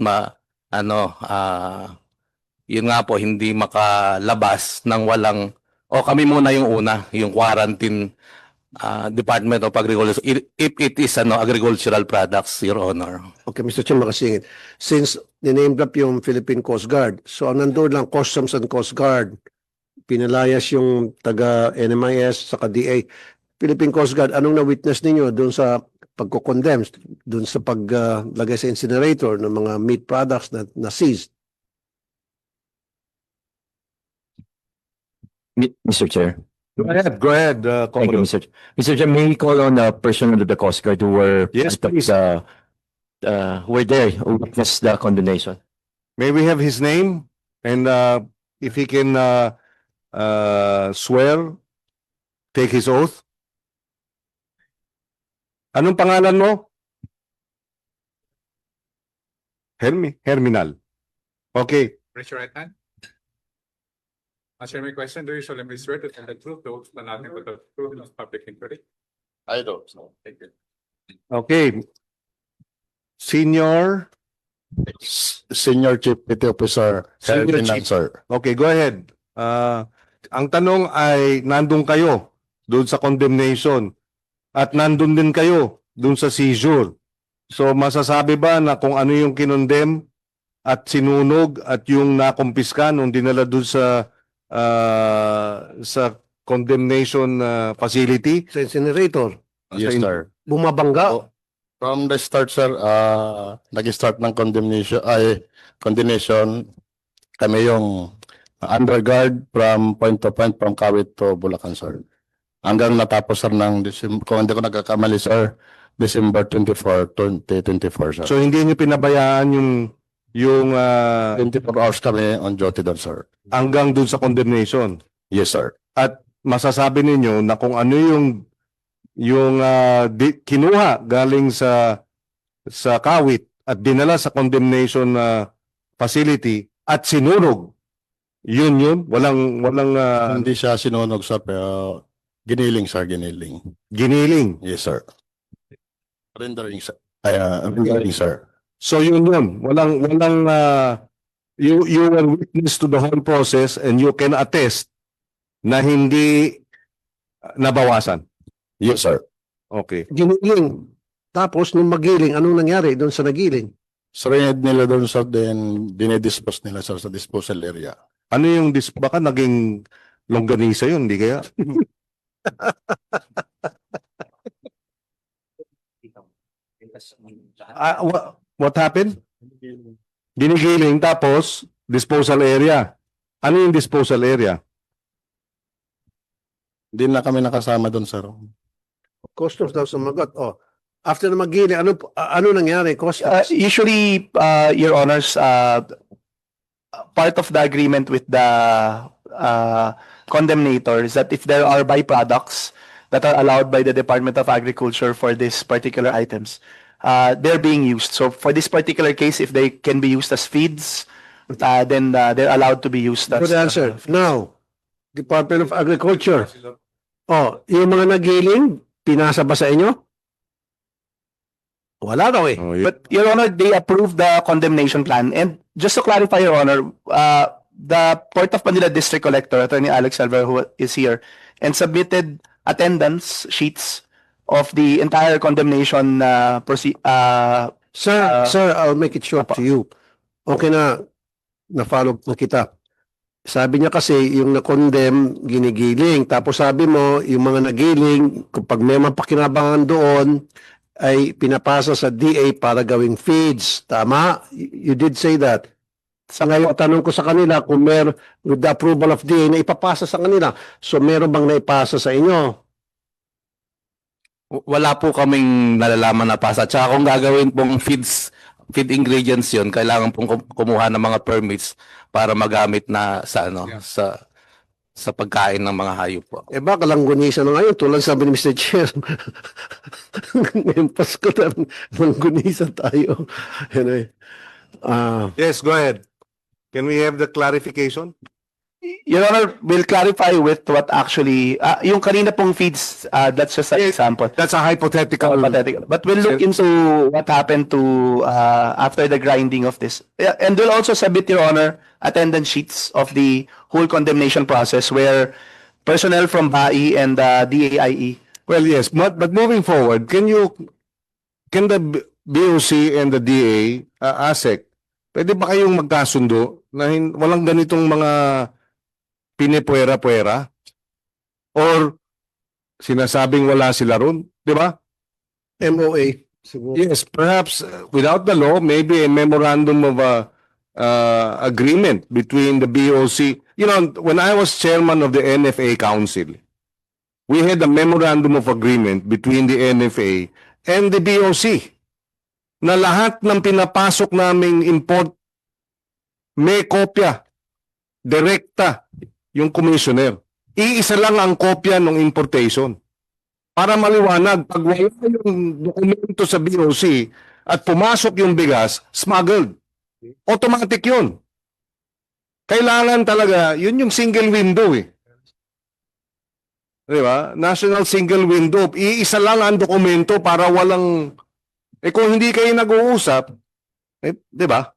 yun nga po hindi makalabas ng walang kami muna yung una, yung quarantine Department of Agriculture if it is agricultural products, Your Honor. Okay, Mr. Chair, makasingit. Since niname drop yung Philippine Coast Guard, so ang nandun lang Customs and Coast Guard, pinalayas yung taga NMIS sa DA. Philippine Coast Guard, anong na-witness ninyo doon sa pagko-condemn, doon sa paglagay sa incinerator ng mga meat products na seized? Mr. Chair. Go ahead, Thank you, Commodore. Mr. Chair. Mr. Chair, may we call on the person of the Coast Guard who were Yes, part of please. who were there, who witnessed the condemnation. May we have his name and if he can swear, take his oath. Anong pangalan mo? Herminal. Okay. Raise your right hand. Answer my question. Do you solemnly swear to tell the truth, the whole truth, and nothing but the truth in this public inquiry? I don't. Thank you. Okay. Senior. Senior Chief Petty Officer, Senior Ferdinand, Chief. sir. Okay, go ahead. Ang tanong ay nandun kayo doon sa condemnation at nandun din kayo doon sa seizure. So masasabi ba na kung ano yung kinondem at sinunog at yung nakumpiska nung dinala doon sa condemnation facility? Sa incinerator, Yes, sir. bumabangga. Oh. From the start, sir, nag-start ng condemnation, kami yung underguard from point to point from Kawit to Bulacan, sir. Hanggang natapos, sir, ng kung hindi ko nagkakamali, sir, December 24, 2024, sir. So hindi niyo pinabayaan yung 24 hours kami on duty doon, sir. hanggang doon sa condemnation. Yes, sir. At masasabi ninyo na kung ano yung kinuha galing sa Kawit at dinala sa condemnation facility at sinunog. Yun. Walang Hindi siya sinunog, sir, pero giniling, sir, giniling. giniling. Yes, sir. Rendering, sir. Rendering, sir. So yun. Walang you were witness to the whole process and you can attest na hindi nabawasan. Yes, sir. Okay. Giniling. Tapos, nung magiling, anong nangyari doon sa nagiling? Surrendered nila doon, sir, then dinedispose nila, sir, sa disposal area. Ano yung baka naging longganisa yun, hindi kaya? What happened? Ginigiling tapos disposal area. Ano yung disposal area? Hindi na kami nakasama doon, sir. Customs daw sumagot. Oh, after na magiling, ano nangyari? Customs. Usually, Your Honors, part of the agreement with the condemnator is that if there are byproducts that are allowed by the Department of Agriculture for these particular items, they're being used. So for this particular case, if they can be used as feeds, then they're allowed to be used as... Good answer. Now, Department of Agriculture. Oh, yung mga nagiling, pinasa ba sa inyo? Wala daw eh. Oh, But Your Honor, they approved the condemnation plan. And just to clarify, Your Honor, the Port of Manila District Collector, Attorney Alex Alvar, who is here, and submitted attendance sheets of the entire condemnation Sir, I'll make it short to you. Okay na-follow na kita. Sabi niya kasi yung na-condemn, ginigiling. Tapos sabi mo, yung mga nagiling, kapag may mapakinabangan doon, ay pinapasa sa DA para gawing feeds. Tama? You did say that. Sa ngayon, tanong ko sa kanila kung with the approval of DA na ipapasa sa kanila. So meron bang naipasa sa inyo? Wala po kaming nalalaman na pasa. Tsaka kung gagawin pong feed ingredients yun, kailangan pong kumuha ng mga permits para magamit na sa sa pagkain ng mga hayop po. Eh baka langgunisa na ngayon, tulad sabi ni Mr. Chair. Ngayong Pasko na langgunisa tayo. Anyway, Yes, go ahead. Can we have the clarification? Your Honor, we'll clarify with what actually, yung kanina pong feeds, that's just an example. That's a hypothetical. But we'll look into what happened to after the grinding of this. Yeah, and we'll also submit, Your Honor, attendance sheets of the whole condemnation process where personnel from BAI and DAIE. Well, yes, but moving forward, can the BOC and the DA, ASEC, pwede ba kayong magkasundo na walang ganitong mga pinipuera-puera? Or sinasabing wala sila ron, di ba? MOA. Siguro. Yes, perhaps without the law, maybe a memorandum of agreement between the BOC. You know, when I was chairman of the NFA Council, we had a memorandum of agreement between the NFA and the BOC na lahat ng pinapasok naming import may kopya, direkta. yung commissioner. Iisa lang ang kopya ng importation. Para maliwanag, pag wala yung dokumento sa BOC at pumasok yung bigas, smuggled. Automatic yun. Kailangan talaga, yun yung single window eh. Di ba? National single window. Iisa lang ang dokumento para walang... kung hindi kayo nag-uusap, di ba?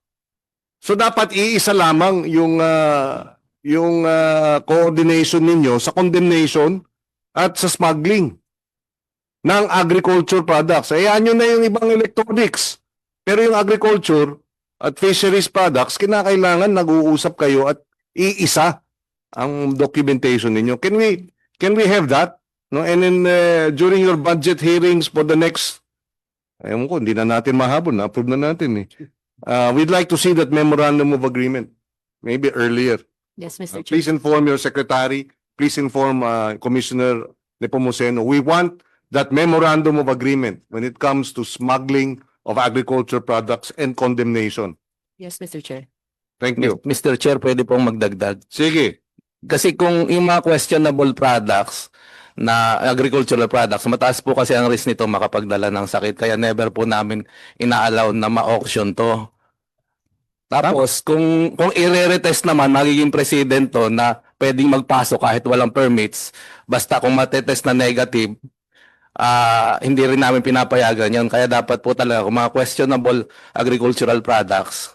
So dapat iisa lamang yung coordination ninyo sa condemnation at sa smuggling ng agriculture products. Ayan nyo na yung ibang electronics. Pero yung agriculture at fisheries products, kinakailangan nag-uusap kayo at iisa ang documentation ninyo. Can we have that? No? And then during your budget hearings for the next, ayaw ko, hindi na natin mahabol, na-approve na natin eh. We'd like to see that memorandum of agreement, maybe earlier. Yes, Mr. Chair. Please inform your secretary, please inform Commissioner Nepomuceno. We want that memorandum of agreement when it comes to smuggling of agriculture products and condemnation. Yes, Mr. Chair. Thank you. Mr. Chair, pwede pong magdagdag. Sige. Kasi kung yung mga questionable products na agricultural products, mataas po kasi ang risk nito makapagdala ng sakit. Kaya never po namin ina-allow na ma-auction to. Tapos, kung i-retest naman, magiging president to na pwedeng magpasok kahit walang permits, basta kung matetest na negative, hindi rin namin pinapayagan yan. Kaya dapat po talaga kung mga questionable agricultural products,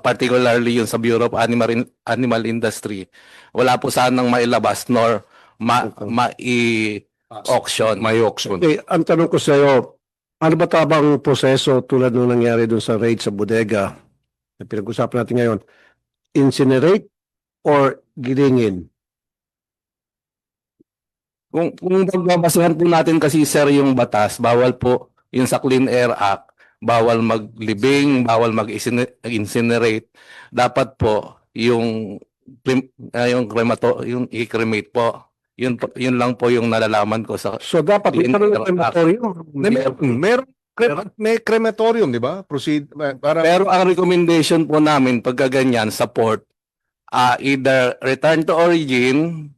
particularly yung sa Bureau of Animal Industry, wala po sanang mailabas nor ma-i-auction. May auction. Okay, ang tanong ko sa iyo, ano ba tabang proseso tulad nung nangyari doon sa raid sa bodega na pinag-usapan natin ngayon? Incinerate or gilingin? Kung pagbabasehan po natin kasi sir yung batas, bawal po yung sa Clean Air Act, bawal maglibing, bawal mag-incinerate. Dapat po yung yung i-cremate po. Yun lang po yung nalalaman ko sa So dapat may Clean Air Act. crematorium. May crematorium, di ba? Proceed para Pero ang recommendation po namin pagka ganyan sa port, either return to origin,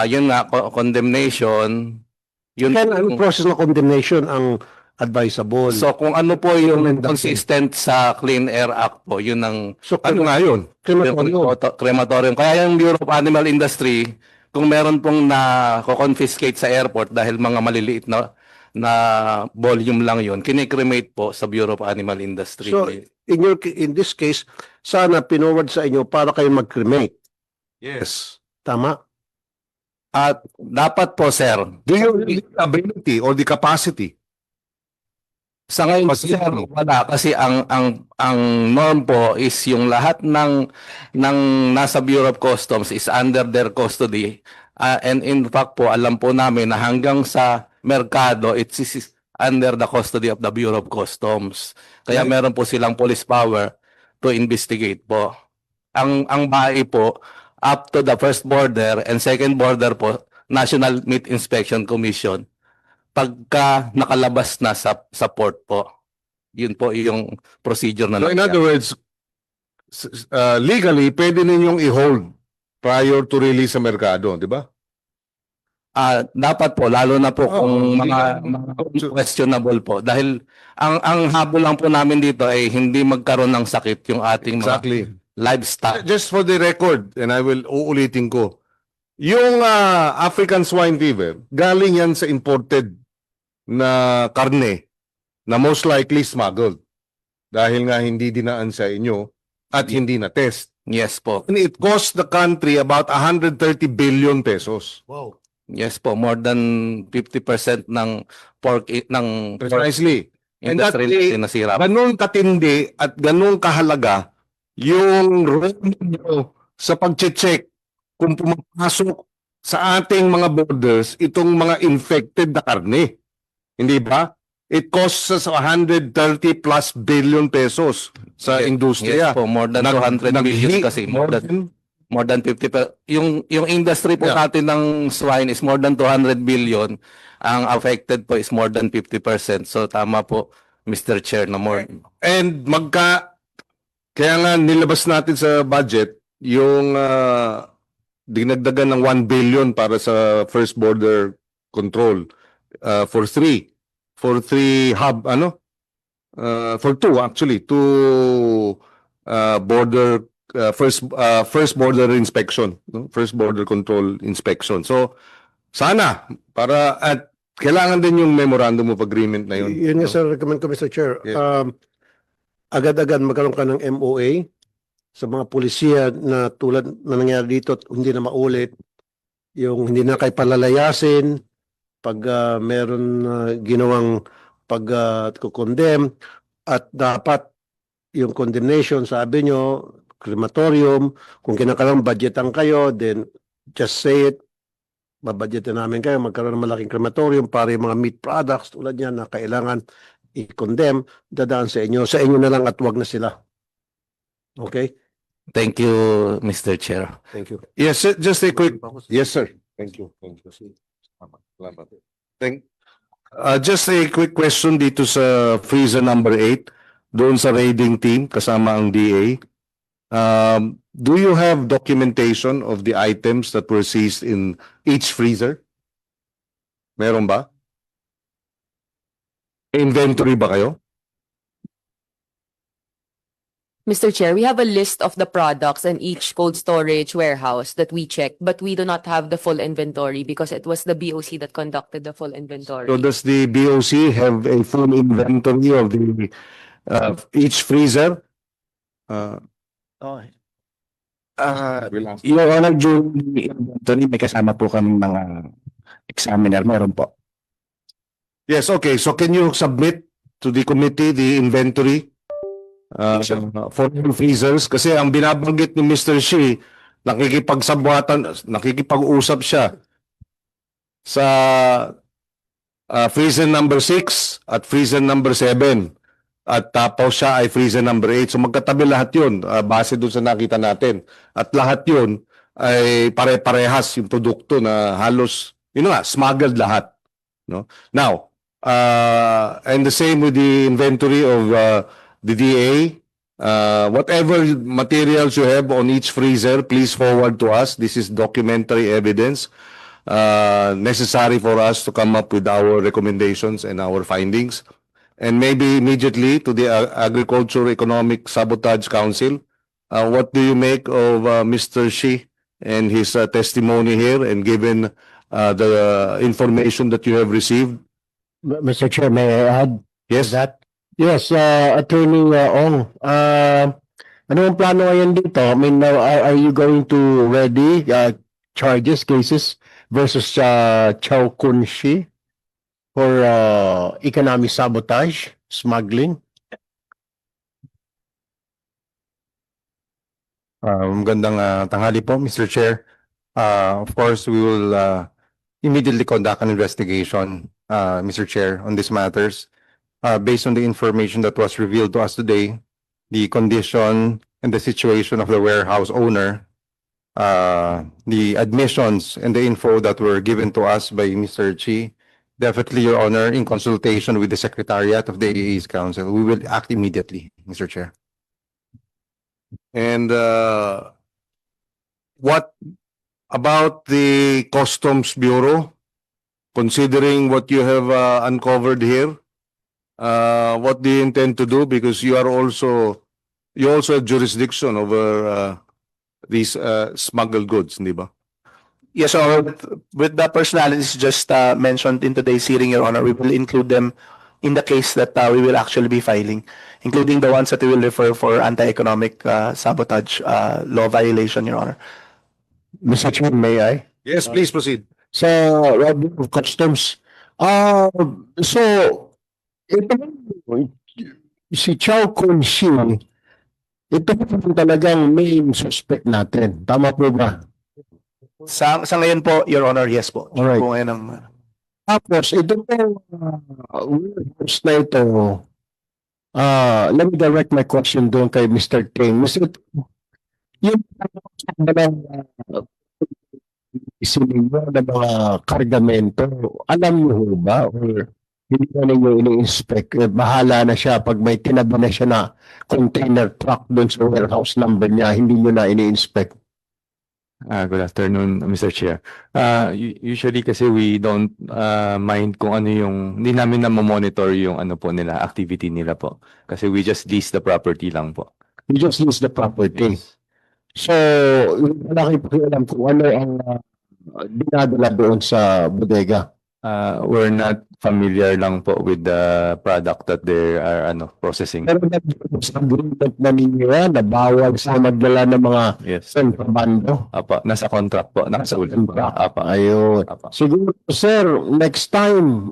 yun nga, condemnation, yun Kaya ang process ng condemnation ang advisable. so kung ano po yung consistent sa Clean Air Act po, yun ang So, ano nga yun? crematorium. crematorium. Kaya yung Bureau of Animal Industry, kung meron pong na-confiscate sa airport dahil mga maliliit na volume lang yun, kinikremate po sa Bureau of Animal Industry. So, in this case, sana pinoward sa inyo para kayo mag-cremate. Yes. Tama? At dapat po, sir, Do you have the ability or the capacity? sa ngayon, Kasi- sir, wala. Kasi ang norm po is yung lahat ng nasa Bureau of Customs is under their custody. And in fact po, alam po namin na hanggang sa merkado, it is under the custody of the Bureau of Customs. Kaya meron po silang police power to investigate po. Ang bahay po, up to the first border and second border po, National Meat Inspection Commission, pagka nakalabas na sa port po. Yun po yung procedure na So in nangyari. other words, legally, pwede ninyong i-hold prior to release sa merkado, di ba? Dapat po, lalo na po kung mga questionable po. Dahil ang habol lang po namin dito ay hindi magkaroon ng sakit yung ating mga Exactly. livestock. Just for the record, and I will uulitin ko, yung African swine fever, galing yan sa imported na karne na most likely smuggled. Dahil nga hindi dinaan sa inyo at hindi na test. Yes po. And it cost the country about 130 billion pesos. Wow. Yes po, more than 50% ng pork Precisely. And that industry na nasira. ganun katindi at ganun kahalaga yung revenue sa pag-check kung pumapasok sa ating mga borders itong mga infected na karne. Hindi ba? It costs us 130 plus billion pesos sa industriya. Yes po, more than 200 billion kasi. More than 50 yung industry po natin ng swine is more than 200 billion. Ang affected po is more than 50%. So tama po, Mr. Chair, na more. And kaya nga nilabas natin sa budget yung dinagdagan ng 1 billion para sa first border control for three hub for two actually, two border first border inspection, no? First border control inspection. So sana para at kailangan din yung memorandum of agreement na yun. Yun nga, sir, recommend ko, Mr. Chair. Yeah. Agad-agad magkaroon ka ng MOA sa mga pulisya na tulad na nangyari dito at hindi na maulit. Yung hindi na kayo palalayasin pag meron ginawang pag-condemn at dapat yung condemnation, sabi nyo, crematorium, kung kinakalang budgetan kayo, then just say it. Babudgetan namin kayo, magkaroon ng malaking crematorium para yung mga meat products tulad yan na kailangan i-condemn, dadaan sa inyo na lang at wag na sila. Okay? Thank you, Mr. Chair. Thank you. Yes, just a quick. Yes, sir. Thank you. Just a quick question dito sa freezer number 8, doon sa raiding team kasama ang DA. Do you have documentation of the items that were seized in each freezer? Meron ba? Inventory ba kayo? Mr. Chair, we have a list of the products in each cold storage warehouse that we checked, but we do not have the full inventory because it was the BOC that conducted the full inventory. So does the BOC have a full inventory of the each freezer? Your Honor, during the inventory, may kasama po kami mga examiner. Meron po. Yes, okay. So can you submit to the committee the inventory for the freezers? Kasi ang binabanggit ni Mr. Shi, nakikipag-usap siya sa freezer number 6 at freezer number 7. At tapos siya ay freezer number 8. So magkatabi lahat yun, base doon sa nakita natin. At lahat yun ay pare-parehas yung produkto na halos, smuggled lahat. No? Now, and the same with the inventory of the DA. Whatever materials you have on each freezer, please forward to us. This is documentary evidence necessary for us to come up with our recommendations and our findings. And maybe immediately to the Agriculture Economic Sabotage Council, what do you make of Mr. Shi and his testimony here and given the information that you have received? Mr. Chair, may I add Yes. that? Yes, Attorney Ong. Ano ang plano ngayon dito? I mean, are you going to ready charges, cases versus Chow Kun Shi for economic sabotage, smuggling? Magandang tanghali po, Mr. Chair. Of course, we will immediately conduct an investigation, Mr. Chair, on these matters. Based on the information that was revealed to us today, the condition and the situation of the warehouse owner, the admissions and the info that were given to us by Mr. Chi, definitely, Your Honor, in consultation with the Secretariat of the AA's Council, we will act immediately, Mr. Chair. And what about the Customs Bureau? Considering what you have uncovered here, what do you intend to do? Because you also have jurisdiction over these smuggled goods, di ba? Yes, Your Honor. With the personalities just mentioned in today's hearing, Your Honor, we will include them in the case that we will actually be filing, including the ones that we will refer for anti-economic sabotage law violation, Your Honor. Mr. Chair, may I? Yes, please proceed. Sa Robin of Customs, so, ito si Chow Kun Shi, ito po talagang main suspect natin. Tama po ba? Sa ngayon po, Your Honor, yes po. Alright. Po ngayon ang Tapos, ito po, warehouse na ito, let me direct my question doon kay Mr. Ting. Mr. Ting, yung isininyo na mga kargamento, alam niyo ba? Or hindi na ninyo ini-inspect? Bahala na siya pag may tinabi na siya na container truck doon sa warehouse number niya, hindi nyo na ini-inspect. Good afternoon, Mr. Chair. Usually kasi we don't mind kung ano yung, hindi namin na monitor yung ano po nila, activity nila po. Kasi we just lease the property lang po. You just use the property. So, wala kayo pakialam kung ano ang dinadala doon sa bodega. We're not familiar lang po with the product that they are processing. Pero sa agreement na ninyo yan, na bawal sa magdala ng mga Yes. kontrabando. Apa, nasa contract po, nakasulat po. Apa. Ayun. Apa. Siguro, sir, next time,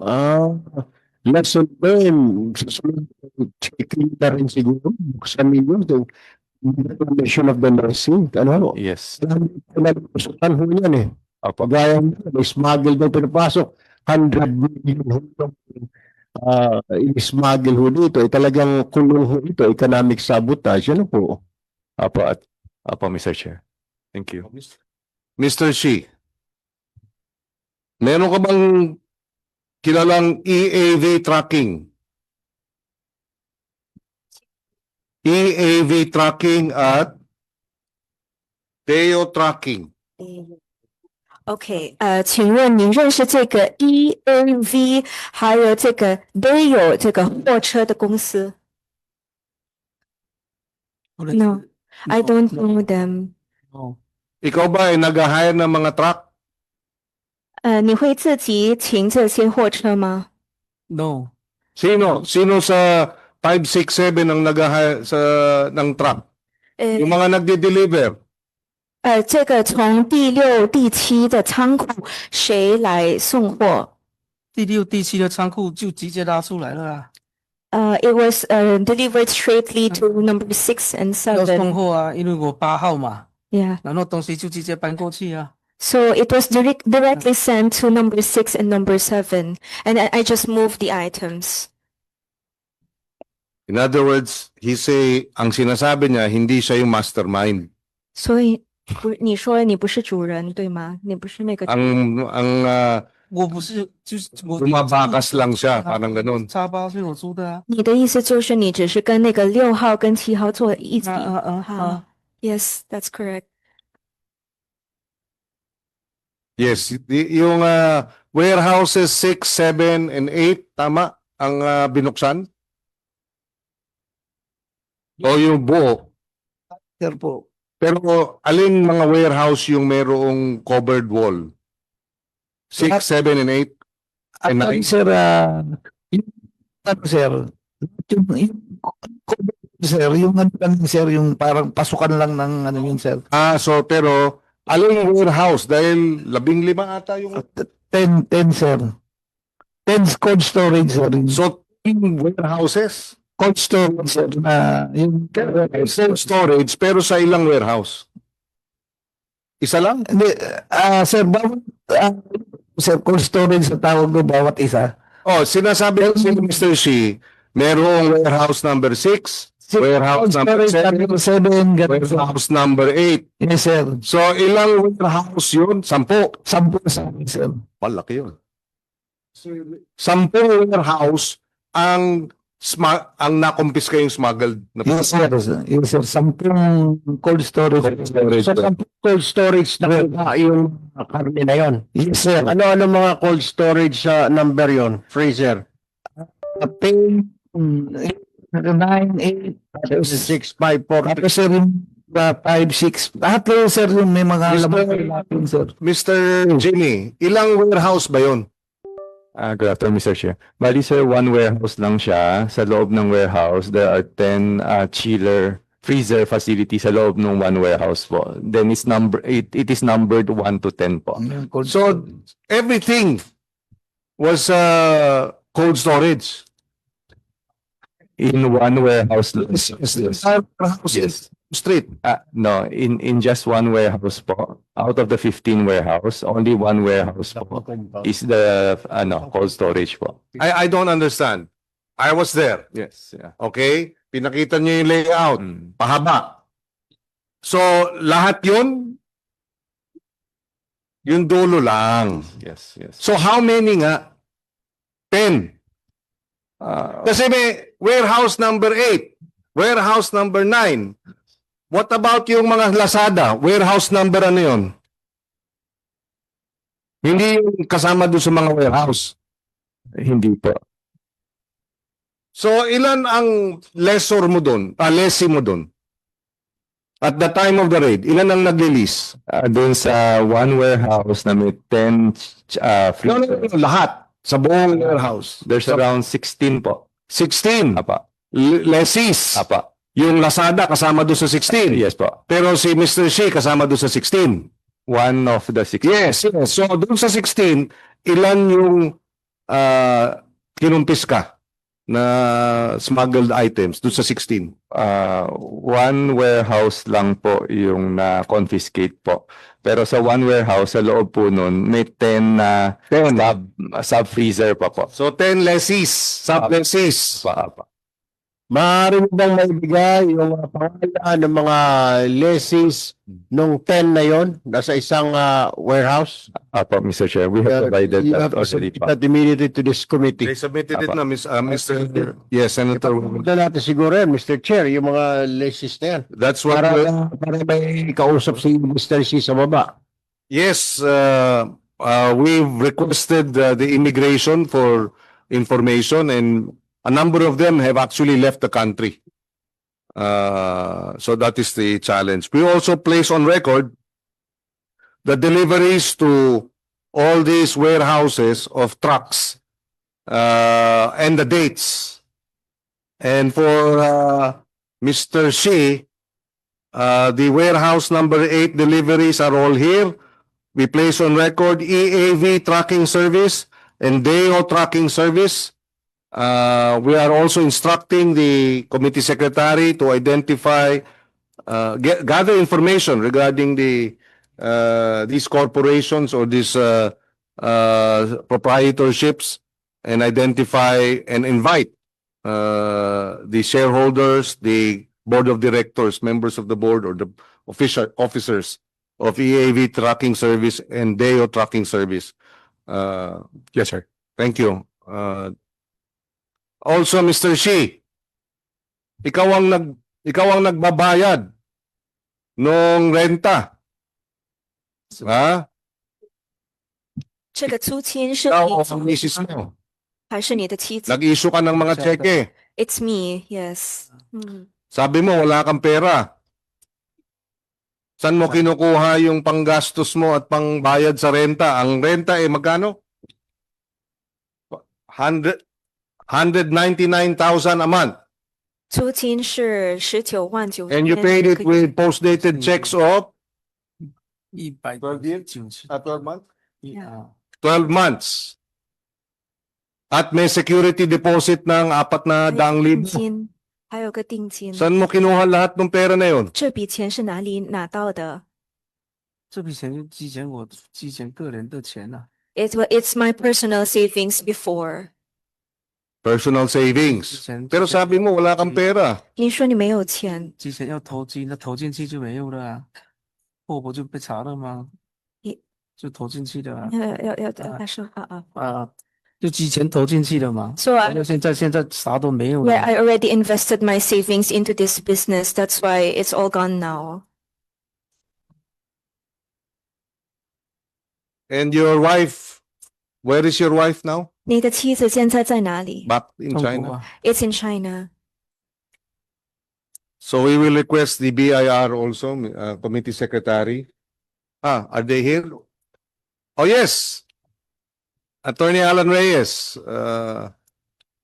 lesson learned, checking na rin siguro, buksan ninyo yung information of the nursing. Ano? Yes. Nalikusutan ho yan eh. Apa. Gaya mo, may smuggle daw pinapasok. 100 million ho in-smuggle ho dito. Talagang kulong ho ito, economic sabotage. Ano po? Apa, Mr. Chair. Thank you. Mr. Shi, meron ka bang kilalang EAV tracking? EAV tracking at Teo tracking. OK，请问您认识这个 EAV 还有这个 Dayo 这个货车的公司 ？No, I don't know them. Ikaw ba ay nag-hire ng mga truck? 你会自己停这些货车吗？ No. Sino sa 567 ang nag-hire ng truck? yung mga nagde-deliver? 这个从第6、第7的仓库谁来送货？第6、第7的仓库就直接拉出来了啦。 It was delivered straightly to number 6 and 要送 7. 货啊，因为我8号嘛， Yeah. 然后东西就直接搬过去啊。 So it was directly sent to number 6 and number 7, and I just moved the items. In other words, ang sinasabi niya, hindi siya yung mastermind. 所以你说你不是主人对吗？你不是那个主人。 我不是，就是我 bumabakas lang siya, parang ganun. 叉8是我租的啊。你的意思就是你只是跟那个6号跟7号做一起？好。 Yes, that's correct. Yes, yung warehouses 6, 7, and 8, tama ang binuksan? O yung buo? Sir po. Pero alin mga warehouse yung merong covered wall? 6, 7, and 8? And Actually, 9? sir, yung parang pasukan lang ng ano yun, sir. So pero alin warehouse? Dahil 15 ata yung... 10, sir. 10 cold storage, sir. So, yung warehouses? Cold storage, sir, na yung Cold storage, pero sa ilang warehouse? Isa lang? hindi, sir, bawat sir, cold storage sa tawag ko bawat isa. Sinasabi ko si Mr. Shi, merong warehouse number 6, warehouse number 7, warehouse number 8. Yes, sir. So, ilang warehouse yun? 10. 10 sa akin, sir. Malaki yun. 10 warehouse ang nakumpiska yung smuggled na Yes, sir. Yes, sir. 10 cold storage. So, cold storage na yung karne na yon. Yes, sir. Ano mga cold storage sa number yon? Freezer. 9, 8, 6, 5, 4. tapos sir, yung 5, 6. Lahat po, sir, yung may mga laman, sir. Mr. Jimmy, ilang warehouse ba yun? Good afternoon, Mr. Chair. Bali, sir, one warehouse lang siya. Sa loob ng warehouse, there are 10 freezer facility sa loob ng one warehouse po. Then it is numbered 1 to 10 po. So, everything was cold storage. In one warehouse. Yes. Street. No, in just one warehouse po. Out of the 15 warehouse, only one warehouse po is the cold storage po. I don't understand. I was there. Yes, yeah. Okay? Pinakita niyo yung layout. Pahaba. So, lahat yun, yung dulo lang. Yes, yes. So, how many nga? 10. Kasi may warehouse number 8, warehouse number 9, What about yung mga Lazada? Warehouse number ano yun? Hindi yung kasama doon sa mga warehouse. Hindi po. So, ilan ang lessor mo doon? Lessee mo doon? At the time of the raid, ilan ang nag-release? Doon sa one warehouse na may 10 freezers. Lahat. Sa buong warehouse. There's around 16 po. 16. Apa. Lessees. Apa. Yung Lazada kasama doon sa 16. Yes po. Pero si Mr. Shi kasama doon sa 16. One of the 16. Yes, yes. So doon sa 16, ilan yung kinumpis ka na smuggled items doon sa 16? One warehouse lang po yung na-confiscate po. Pero sa one warehouse, sa loob po nun, may 10 na sub-freezer pa po. So 10 lessees, sub-lessees. Pa. Maaari mo bang maibigay yung pangalan ng mga lessees nung 10 na yon nasa isang warehouse? Apo, Mr. Chair, we have provided You that have to already submit pa. that immediately to this committee. They submitted it na, Mr. Yes, Senator. Punta natin siguro yan, Mr. Chair, yung mga lessees na yan. That's what Para may kausap si Mr. C sa baba. Yes, we've requested the immigration for information, and a number of them have actually left the country. So that is the challenge. We also place on record the deliveries to all these warehouses of trucks and the dates. And for Mr. Shi, the warehouse number 8 deliveries are all here. We place on record EAV tracking service and DEO tracking service. We are also instructing the committee secretary to identify, gather information regarding these corporations or these proprietorships, and identify and invite the shareholders, the board of directors, members of the board, or the officers of EAV tracking service and DEO tracking service. Yes, sir. Thank you. Also, Mr. Shi, ikaw ang nagbabayad nung renta. Ha? 这个租金是 Ikaw 你 o ang misis mo. 还是你的妻子 Nag-issue ka ng mga cheque. ？It's me, yes. Sabi mo, wala kang pera. Saan mo kinukuha yung panggastos mo at pangbayad sa renta? Ang renta magkano? 199,000 a month. 租金是19.9万。 And you paid it with post-dated checks of 12 years? 12 months? Yeah. 12 months. At may security deposit ng 400,000. 金，还有个定金。 Saan mo kinuha lahat ng pera na yun? 这笔钱是哪里拿到的？这笔钱就之前我之前个人的钱呐、 It's my personal savings before. Personal savings. Pero sabi mo, wala kang pera. 你说你没有钱，之前要投机，那投进去就没有了啊，货不就被查了吗？就投进去的啊，要他说就之前投进去的嘛。 So I, 现在啥都没有了。 yeah, I already invested my savings into this business. That's why it's all gone now. And your wife, where is your wife now? 你的妻子现在在哪里 Back in 中国 China. 啊， ？It's in China. So we will request the BIR also, committee secretary. Are they here? Oh, yes. Attorney Alan Reyes,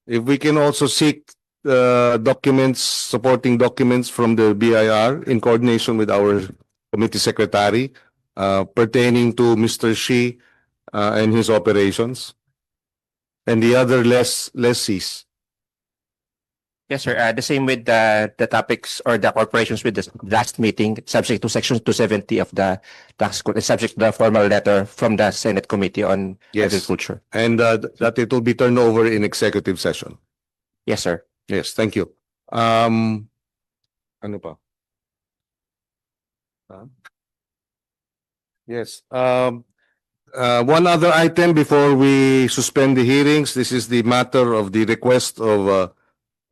if we can also seek documents, supporting documents from the BIR in coordination with our committee secretary pertaining to Mr. Shi and his operations and the other lessees. Yes, sir. The same with the topics or the corporations with the last meeting, subject to section 270 of the tax code, and subject to the formal letter from the Senate Committee on Yes. Agriculture. And that it will be turned over in executive session. Yes, sir. Yes, thank you. Ano pa? Yes. One other item before we suspend the hearings. This is the matter of the request of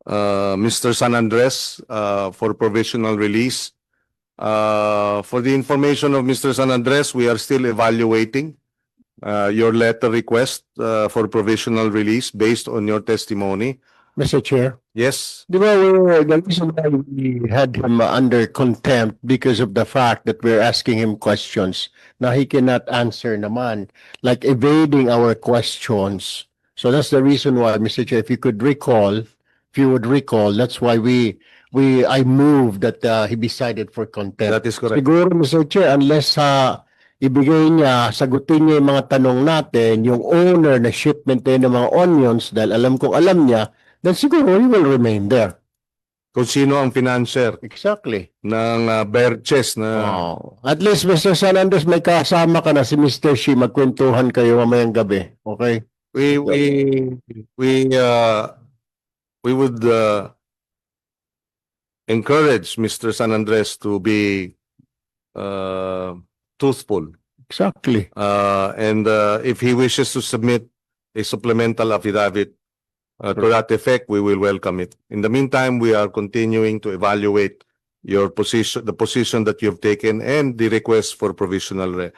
Mr. San Andres for provisional release For the information of Mr. San Andres, we are still evaluating your letter request for provisional release based on your testimony. Mr. Chair. Yes, Di ba, the reason why we had him under contempt because of the fact that we're asking him questions na he cannot answer naman, like evading our questions. So that's the reason why, Mr. Chair, if you would recall, that's why I moved that he be cited for contempt. that is correct. Siguro, Mr. Chair, unless ibigay niya, sagutin niya yung mga tanong natin, yung owner na shipment tayo ng mga onions, dahil alam kong alam niya, then siguro he will remain there. Kung sino ang financier Exactly. ng Berches na Oh. At least, Mr. San Andres, may kasama ka na si Mr. Shi, magkwentuhan kayo mamayang gabi. Okay? we would encourage Mr. San Andres to be truthful. Exactly. And if he wishes to submit a supplemental affidavit to that effect, we will welcome it. In the meantime, we are continuing to evaluate your position, the position that you have taken, and the request for provisional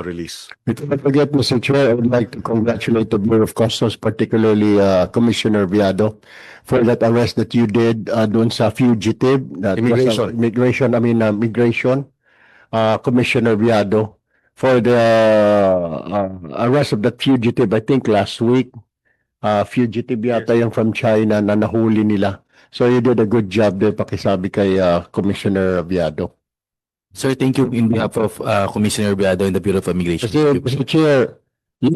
release. Before I forget, Mr. Chair, I would like to congratulate the Bureau of Customs, particularly Commissioner Viado, for that arrest that you did doon sa fugitive. That was, Immigration. Migration. Commissioner Viado, for the arrest of that fugitive, I think last week. Fugitive yata yung from China na nahuli nila. So you did a good job there, pakisabi kay Commissioner Viado. Sir, thank you in behalf of Commissioner Biado and the Bureau of Immigration. Kasi, Mr. Chair, they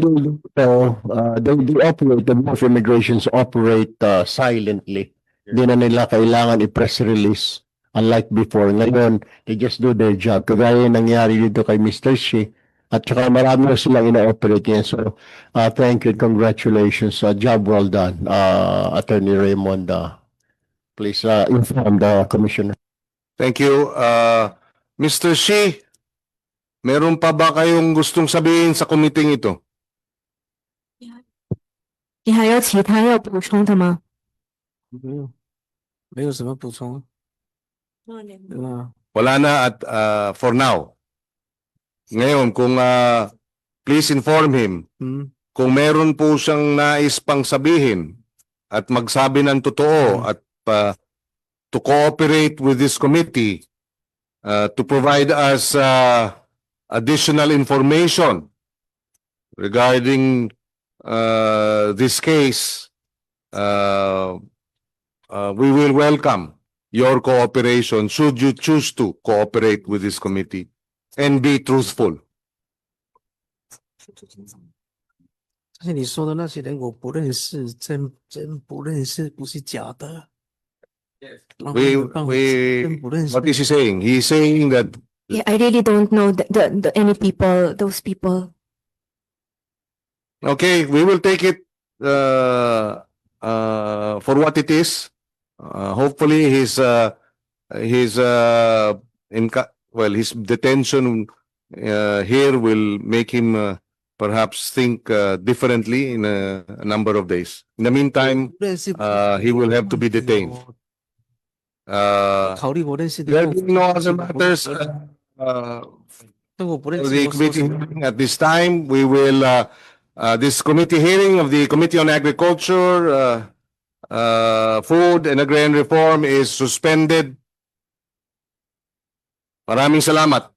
operate, the Bureau of Immigrations operate silently. Hindi na nila kailangan i-press release. Unlike before, ngayon, they just do their job. Kagaya yung nangyari dito kay Mr. Shi, at saka marami na silang ina-operate yan. So, thank you and congratulations. Job well done, Attorney Raymond. Please inform the Commissioner. Thank you. Mr. Shi, meron pa ba kayong gustong sabihin sa committee ito? 你还有其他要补充的吗？没有什么补充。 Wala na at for now. Ngayon, kung please inform him kung meron po siyang nais pang sabihin at magsabi ng totoo at to cooperate with this committee to provide us additional information regarding this case, we will welcome your cooperation should you choose to cooperate with this committee and be truthful. 但是你说的那些人我不认识，真不认识，不是假的。真不认识。 What is he saying? He is saying that Yeah, I really don't know any people, those people. okay, we will take it for what it is. Hopefully his detention here will make him perhaps think differently in a number of days. In the meantime, he will have to be detained. 考虑我认识的。 There being no other matters, 但我不认 for 识 the 我说 committee 什么。 hearing at this time, we will this committee hearing of the Committee on Agriculture, Food and Agrarian Reform is suspended. Maraming salamat.